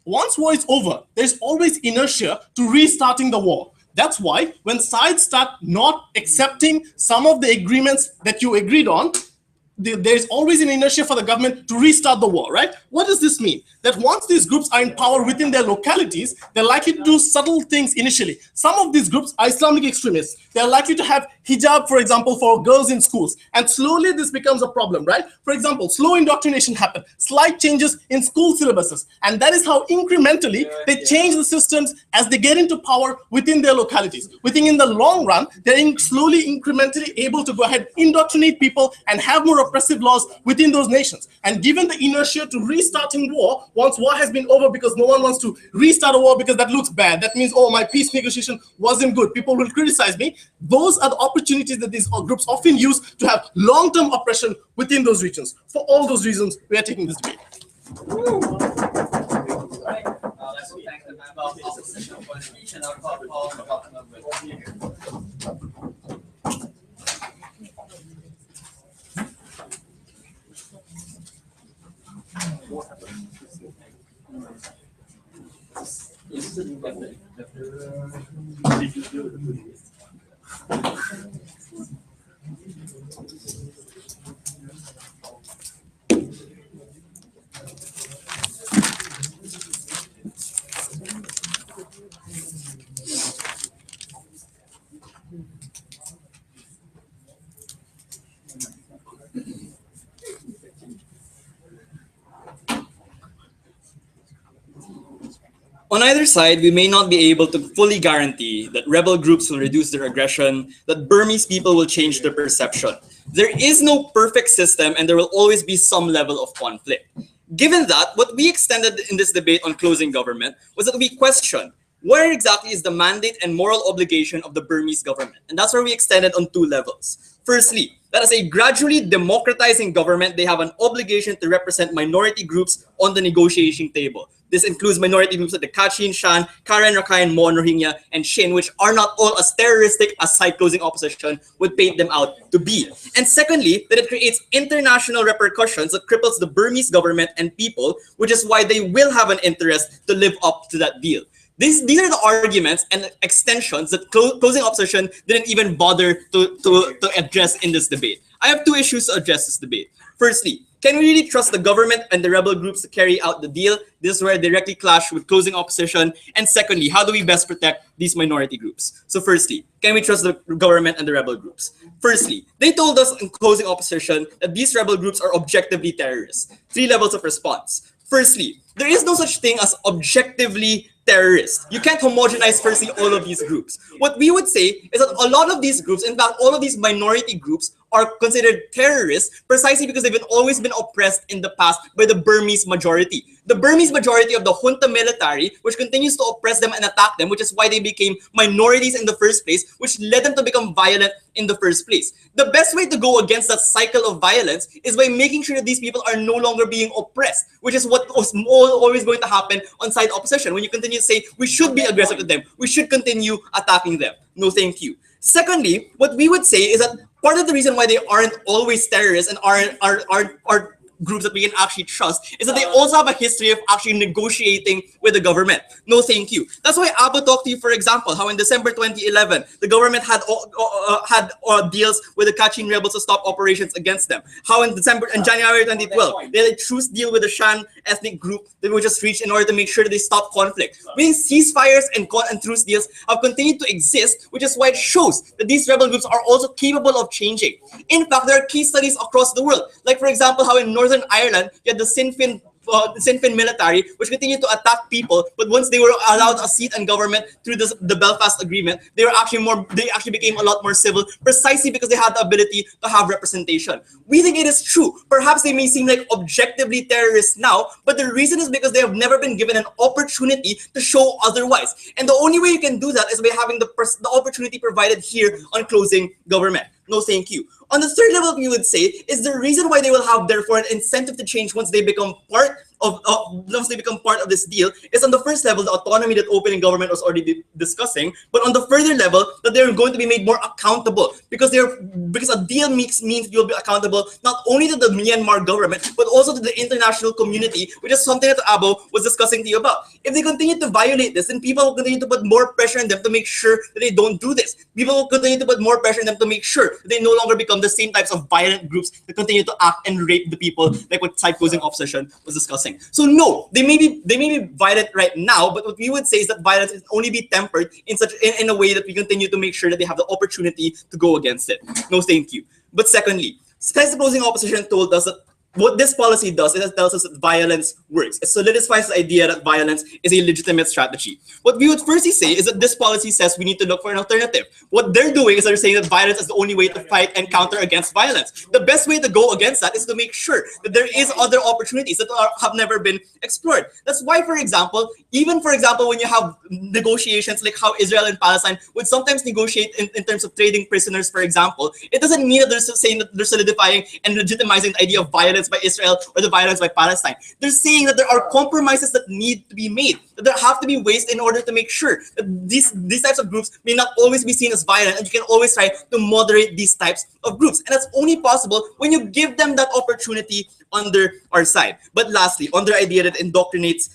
once war is over, there's always inertia to restarting the war. That's why when sides start not accepting some of the agreements that you agreed on, there's always an inertia for the government to restart the war, right? What does this mean? That once these groups are in power within their localities, they're likely to do subtle things initially. Some of these groups are Islamic extremists. They're likely to have hijab, for example, for girls in schools. And slowly this becomes a problem, right? For example, slow indoctrination happens, slight changes in school syllabuses. And that is how incrementally they change the systems as they get into power within their localities. We think in the long run, they're slowly, incrementally able to go ahead, indoctrinate people and have more oppressive laws within those nations. And given the inertia to restarting war, once war has been over, because no one wants to restart a war because that looks bad. That means, oh, my peace negotiation wasn't good. People will criticize me. Those are the opportunities that these groups often use to have long-term oppression within those regions. For all those reasons, we are taking this debate. Right. Let's thank the member of the session for the speech and our call about On either side, we may not be able to fully guarantee that rebel groups will reduce their aggression, that Burmese people will change their perception. There is no perfect system, and there will always be some level of conflict. Given that, what we extended in this debate on closing government was that we questioned where exactly is the mandate and moral obligation of the Burmese government. And that's where we extended on two levels. Firstly, that as a gradually democratizing government, they have an obligation to represent minority groups on the negotiation table. This includes minority groups like the Kachin, Shan, Karen, Rakhine, Mon, Rohingya, and Shin, which are not all as terroristic as side-closing opposition would paint them out to be. And secondly, that it creates international repercussions that cripples the Burmese government and people, which is why they will have an interest to live up to that deal. These are the arguments and extensions that closing opposition didn't even bother to address in this debate. I have two issues to address this debate. Firstly, can we really trust the government and the rebel groups to carry out the deal? This is where they directly clash with closing opposition. And secondly, how do we best protect these minority groups? So firstly, can we trust the government and the rebel groups? Firstly, they told us in closing opposition that these rebel groups are objectively terrorists. 3 levels of response. Firstly, there is no such thing as objectively terrorists. You can't homogenize firstly all of these groups. What we would say is that a lot of these groups, in fact, all of these minority groups are considered terrorists precisely because they've always been oppressed in the past by the Burmese majority. The Burmese majority of the junta military, which continues to oppress them and attack them, which is why they became minorities in the first place, which led them to become violent in the first place. The best way to go against that cycle of violence is by making sure that these people are no longer being oppressed, which is what was always going to happen on side opposition. When you continue to say, we should be aggressive to them, we should continue attacking them. No, thank you. Secondly, what we would say is that part of the reason why they aren't always terrorists and are groups that we can actually trust is that they also have a history of actually negotiating with the government. No, thank you. That's why Abu talked to you, for example, how in December 2011, the government had deals with the Kachin rebels to stop operations against them. How in January 2012, they had a truce deal with the Shan ethnic group that we just reached in order to make sure that they stop conflict. These ceasefires and truce deals have continued to exist, which is why it shows that these rebel groups are also capable of changing. In fact, there are case studies across the world. Like, for example, how in Northern Ireland, you had the Sinn Féin military, which continued to attack people, but once they were allowed a seat in government through the Belfast Agreement, they actually became a lot more civil, precisely because they had the ability to have representation. We think it is true. Perhaps they may seem like objectively terrorists now, but the reason is because they have never been given an opportunity to show otherwise. And the only way you can do that is by having the opportunity provided here on closing government. No, thank you. On the third level, we would say is the reason why they will have therefore an incentive to change once they become part of this deal is on the first level, the autonomy that opening government was already discussing, but on the further level that they're going to be made more accountable because a deal means you'll be accountable not only to the Myanmar government but also to the international community, which is something that Abo was discussing to you about. If they continue to violate this, then people will continue to put more pressure on them to make sure that they don't do this. People will continue to put more pressure on them to make sure that they no longer become the same types of violent groups that continue to act and rape the people, like what side opposing opposition was discussing. So no, they may be violent right now, but what we would say is that violence can only be tempered in a way that we continue to make sure that they have the opportunity to go against it. No, thank you. But secondly, side opposing opposition told us that what this policy does is it tells us that violence works. It solidifies the idea that violence is a legitimate strategy. What we would firstly say is that this policy says we need to look for an alternative. What they're doing is they're saying that violence is the only way to fight and counter against violence. The best way to go against that is to make sure that there is other opportunities that have never been explored. That's why, for example, when you have negotiations like how Israel and Palestine would sometimes negotiate in terms of trading prisoners, for example, it doesn't mean that they're saying that they're solidifying and legitimizing the idea of violence by Israel or the violence by Palestine. They're saying that there are compromises that need to be made, that there have to be ways in order to make sure that these types of groups may not always be seen as violent, and you can always try to moderate these types of groups. And that's only possible when you give them that opportunity under our side. But lastly, on their idea that indoctrinates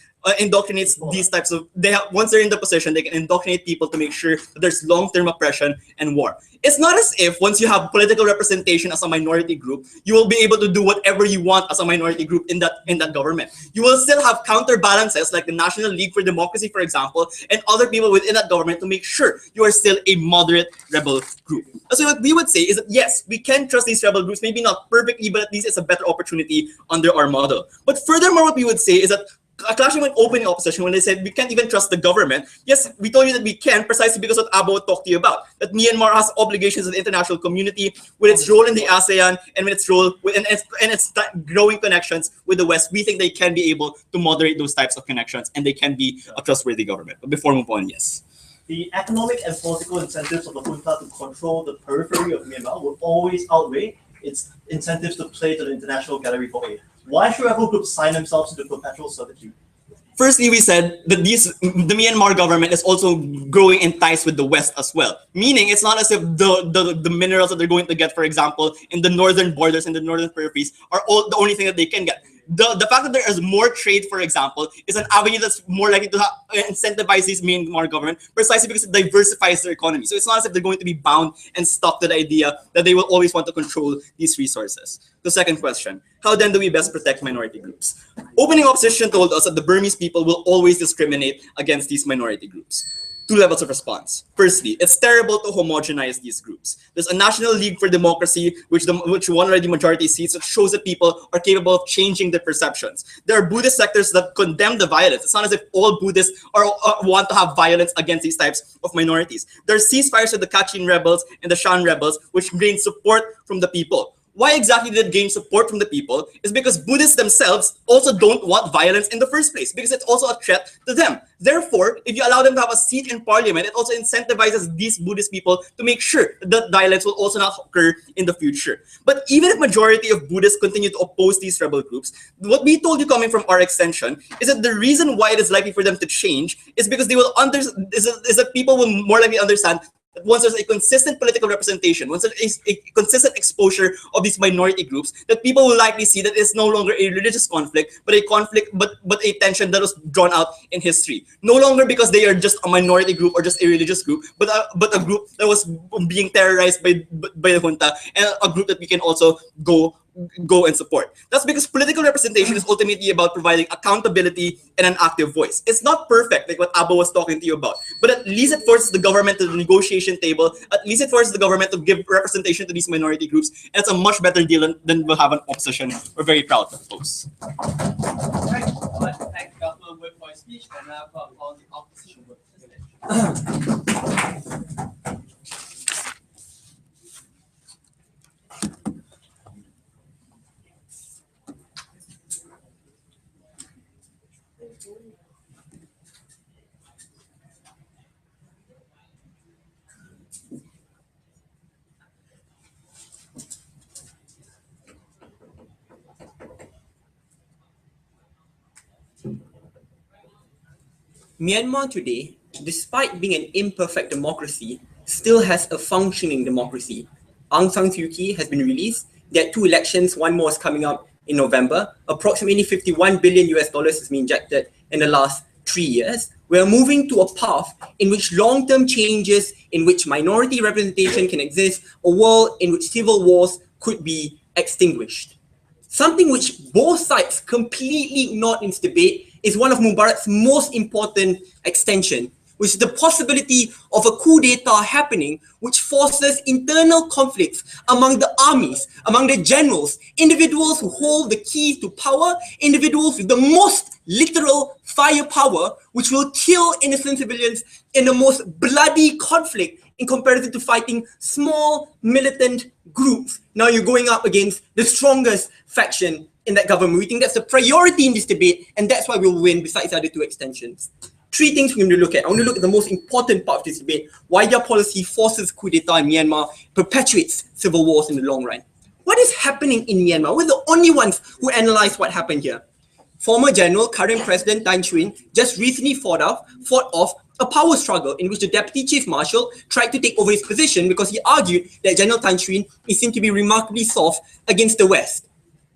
these types of, once they're in the position, they can indoctrinate people to make sure that there's long-term oppression and war. It's not as if once you have political representation as a minority group, you will be able to do whatever you want as a minority group in that government. You will still have counterbalances like the National League for Democracy, for example, and other people within that government to make sure you are still a moderate rebel group. So what we would say is that yes, we can trust these rebel groups, maybe not perfectly, but at least it's a better opportunity under our model. But furthermore, what we would say is that clashing with opening opposition when they said we can't even trust the government. Yes, we told you that we can precisely because what Abo talked to you about. That Myanmar has obligations with the international community with its role in the ASEAN and with its role and its growing connections with the West. We think they can be able to moderate those types of connections and they can be a trustworthy government. But before we move on, yes. The economic and political incentives of the junta to control the periphery of Myanmar will always outweigh its incentives to play to the international gallery for aid. Why should rebel groups sign themselves to the perpetual servitude? Firstly, we said that the Myanmar government is also growing in ties with the West as well. Meaning, it's not as if the minerals that they're going to get, for example, in the northern borders and the northern peripheries are the only thing that they can get. The fact that there is more trade, for example, is an avenue that's more likely to incentivize these Myanmar government precisely because it diversifies their economy. So it's not as if they're going to be bound and stuck to the idea that they will always want to control these resources. The second question, how then do we best protect minority groups? Opening opposition told us that the Burmese people will always discriminate against these minority groups. two levels of response. Firstly, it's terrible to homogenize these groups. There's a National League for Democracy, which won already majority seats, which shows that people are capable of changing their perceptions. There are Buddhist sectors that condemn the violence. It's not as if all Buddhists want to have violence against these types of minorities. There are ceasefires with the Kachin rebels and the Shan rebels, which gain support from the people. Why exactly did it gain support from the people is because Buddhists themselves also don't want violence in the first place, because it's also a threat to them. Therefore, if you allow them to have a seat in parliament, it also incentivizes these Buddhist people to make sure that violence will also not occur in the future. But even if majority of Buddhists continue to oppose these rebel groups, what we told you coming from our extension is that the reason why it is likely for them to change is because they will is that people will more likely understand that once there's a consistent political representation, once there's a consistent exposure of these minority groups, that people will likely see that it's no longer a religious conflict, but a conflict, but a tension that was drawn out in history. No longer because they are just a minority group or just a religious group, but a group that was being terrorized by the junta, and a group that we can also go and support. That's because political representation is ultimately about providing accountability and an active voice. It's not perfect, like what Abba was talking to you about, but at least it forces the government to the negotiation table. At least it forces the government to give representation to these minority groups, and it's a much better deal than we'll have an opposition. We're very proud to post. Right. I'd like to thank Governor Wood for his speech, and now call on the opposition Wood. Myanmar today, despite being an imperfect democracy, still has a functioning democracy. Aung San Suu Kyi has been released. There are 2 elections, one more is coming up in November. Approximately $51 billion has been injected in the last 3 years. We are moving to a path in which long-term changes, in which minority representation can exist, a world in which civil wars could be extinguished. Something which both sides completely ignored in this debate is one of Mubarak's most important extension, which is the possibility of a coup d'etat happening, which forces internal conflicts among the armies, among the generals, individuals who hold the keys to power, individuals with the most literal firepower, which will kill innocent civilians in the most bloody conflict in comparison to fighting small militant groups. Now you're going up against the strongest faction in that government. We think that's the priority in this debate, and that's why we'll win besides the other 2 extensions. 3 things we're going to look at. I want to look at the most important part of this debate, why their policy forces coup d'etat in Myanmar, perpetuates civil wars in the long run. What is happening in Myanmar? We're the only ones who analyze what happened here. Former General, current President Tan Chwin just recently fought off a power struggle in which the Deputy Chief Marshal tried to take over his position because he argued that General Tan Chwin is seen to be remarkably soft against the West.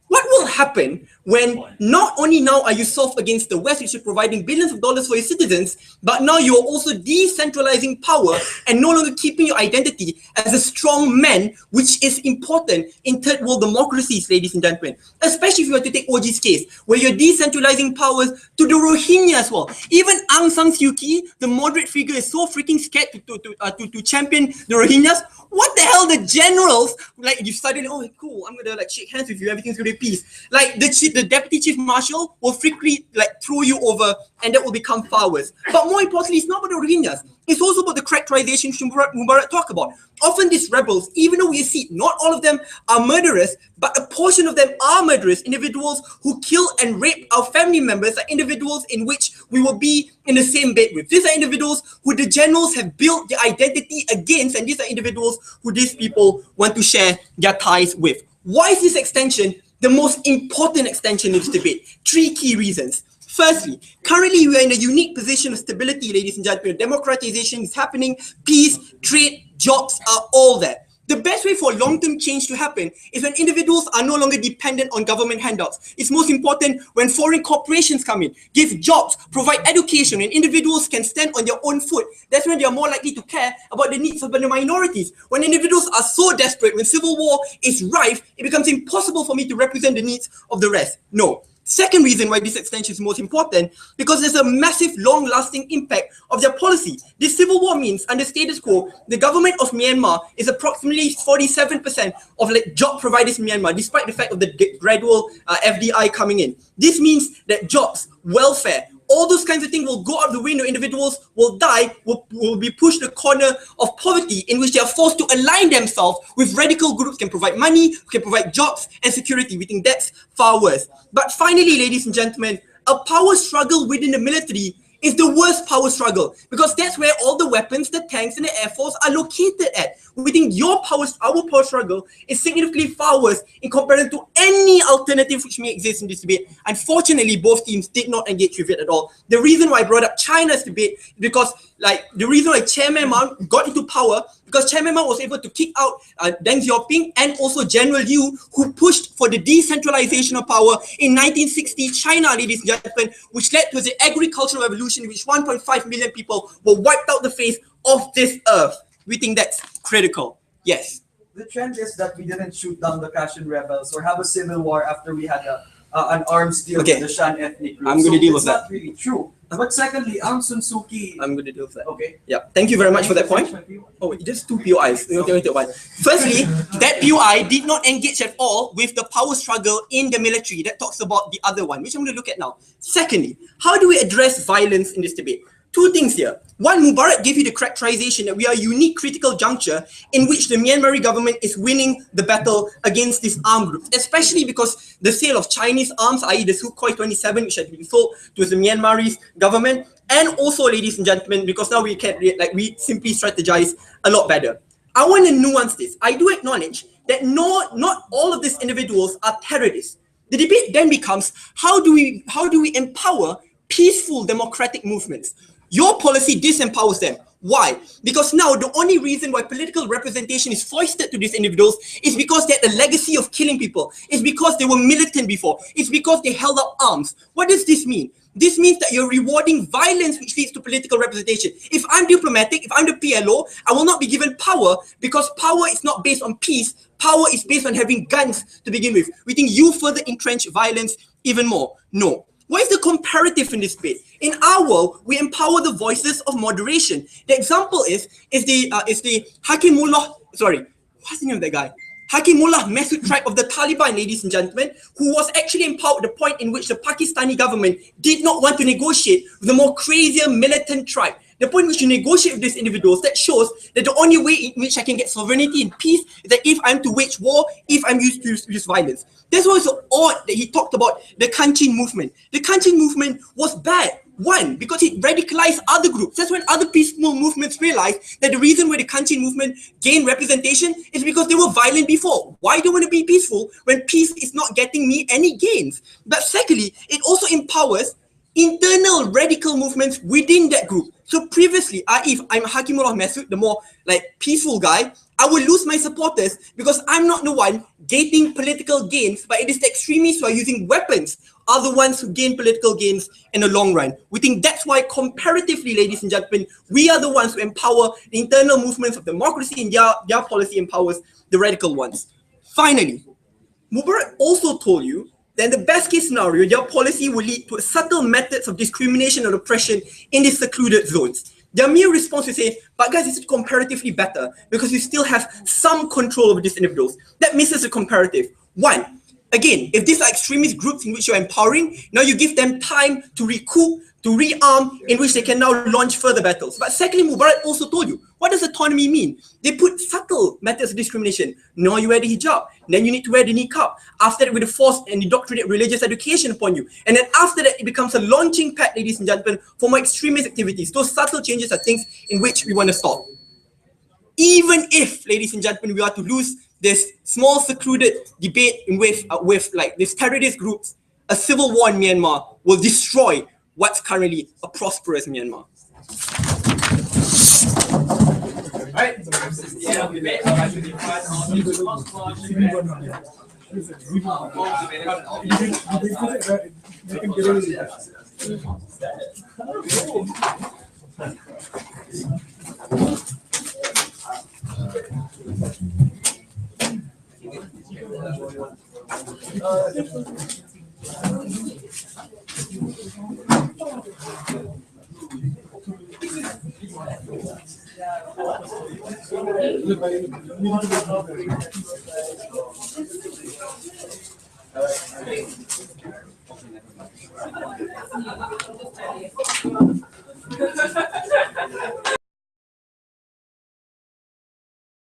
What will happen when not only now are you soft against the West, which is providing billions of dollars for your citizens, but now you're also decentralizing power and no longer keeping your identity as a strong man, which is important in third world democracies, ladies and gentlemen. Especially if you were to take OG's case, where you're decentralizing powers to the Rohingya as well. Even Aung San Suu Kyi, the moderate figure, is so freaking scared to champion the Rohingyas. What the hell, the generals, like you started, oh cool, I'm gonna like shake hands with you, everything's gonna be peace. Like the deputy chief marshal will frequently like throw you over, and that will become far worse. But more importantly, it's not about the Rohingyas. It's also about the characterization Mubarak talk about. Often these rebels, even though we see not all of them are murderers, but a portion of them are murderers, individuals who kill and rape our family members, are individuals in which we will be in the same bed with. These are individuals who the generals have built their identity against, and these are individuals who these people want to share their ties with. Why is this extension the most important extension in this debate? 3 key reasons. Firstly, currently we are in a unique position of stability, ladies and gentlemen. Democratization is happening, peace, trade, jobs are all there. The best way for long-term change to happen is when individuals are no longer dependent on government handouts. It's most important when foreign corporations come in, give jobs, provide education, and individuals can stand on their own foot. That's when they are more likely to care about the needs of the minorities. When individuals are so desperate, when civil war is rife, it becomes impossible for me to represent the needs of the rest. No. Second reason why this extension is most important, because there's a massive long-lasting impact of their policy. This civil war means, under status quo, the government of Myanmar is approximately 47% of job providers in Myanmar, despite the fact of the gradual FDI coming in. This means that jobs, welfare, all those kinds of things will go out the window. Individuals will die, will be pushed to the corner of poverty, in which they are forced to align themselves with radical groups who can provide money, who can provide jobs and security. We think that's far worse. But finally, ladies and gentlemen, a power struggle within the military is the worst power struggle, because that's where all the weapons, the tanks, and the air force are located at. We think our power struggle is significantly far worse in comparison to any alternative which may exist in this debate. Unfortunately, both teams did not engage with it at all. The reason why I brought up China's debate is because, the reason why Chairman Mao got into power, because Chairman Mao was able to kick out Deng Xiaoping and also General Liu, who pushed for the decentralization of power in 1960 China, ladies and gentlemen, which led to the agricultural revolution, in which 1.5 million people were wiped out the face of this earth. We think that's critical. Yes. The trend is that we didn't shoot down the Kachin rebels or have a civil war after we had an arms deal with the Shan ethnic group. I'm going to deal with that. It's not really true. But secondly, Aung San Suu Kyi. I'm going to deal with that. Okay. Yeah. Thank you very much for that point. Oh, just two POIs. Firstly, that POI did not engage at all with the power struggle in the military. That talks about the other one, which I'm going to look at now. Secondly, how do we address violence in this debate? Two things here. One, Mubarak gave you the characterization that we are a unique critical juncture in which the Myanmar government is winning the battle against these armed groups, especially because the sale of Chinese arms, i.e. the Sukhoi 27, which has been sold to the Myanmarese government, and also, ladies and gentlemen, because now we can we simply strategize a lot better. I want to nuance this. I do acknowledge that not all of these individuals are terrorists. The debate then becomes, how do we empower peaceful democratic movements? Your policy disempowers them. Why? Because now the only reason why political representation is foisted to these individuals is because they had a legacy of killing people. It's because they were militant before. It's because they held up arms. What does this mean? This means that you're rewarding violence which leads to political representation. If I'm diplomatic, if I'm the PLO, I will not be given power, because power is not based on peace. Power is based on having guns to begin with. We think you further entrench violence even more. No. What is the comparative in this debate? In our world, we empower the voices of moderation. The example is the Hakimullah, what's the name of that guy? Hakimullah Masood tribe of the Taliban, ladies and gentlemen, who was actually empowered at the point in which the Pakistani government did not want to negotiate with the more crazier militant tribe. The point in which you negotiate with these individuals, that shows that the only way in which I can get sovereignty and peace is that if I'm to wage war, if I'm used to use violence. That's why it's so odd that he talked about the Kachin movement. The Kachin movement was bad. One, because it radicalized other groups. That's when other peaceful movements realized that the reason why the Kachin movement gained representation is because they were violent before. Why do you want to be peaceful when peace is not getting me any gains? But secondly, it also empowers internal radical movements within that group. So previously, if I'm Hakimullah Masood, the more peaceful guy, I will lose my supporters because I'm not the one getting political gains, but it is the extremists who are using weapons are the ones who gain political gains in the long run. We think that's why, comparatively, ladies and gentlemen, we are the ones who empower the internal movements of democracy, and their policy empowers the radical ones. Finally, Mubarak also told you that in the best case scenario, their policy will lead to subtle methods of discrimination and oppression in these secluded zones. Their mere response is say, but guys, it's comparatively better because we still have some control over these individuals. That misses the comparative. One, again, if these are extremist groups in which you're empowering, now you give them time to recoup, to rearm, in which they can now launch further battles. But secondly, Mubarak also told you, what does autonomy mean? They put subtle methods of discrimination. Now you wear the hijab, then you need to wear the niqab. After that, with the forced and indoctrinate religious education upon you. And then after that, it becomes a launching pad, ladies and gentlemen, for more extremist activities. Those subtle changes are things in which we want to stop. Even if, ladies and gentlemen, we are to lose this small secluded debate with these terrorist groups, a civil war in Myanmar will destroy what's currently a prosperous Myanmar. Right, so this is the end of the debate. I'd like to invite our speakers.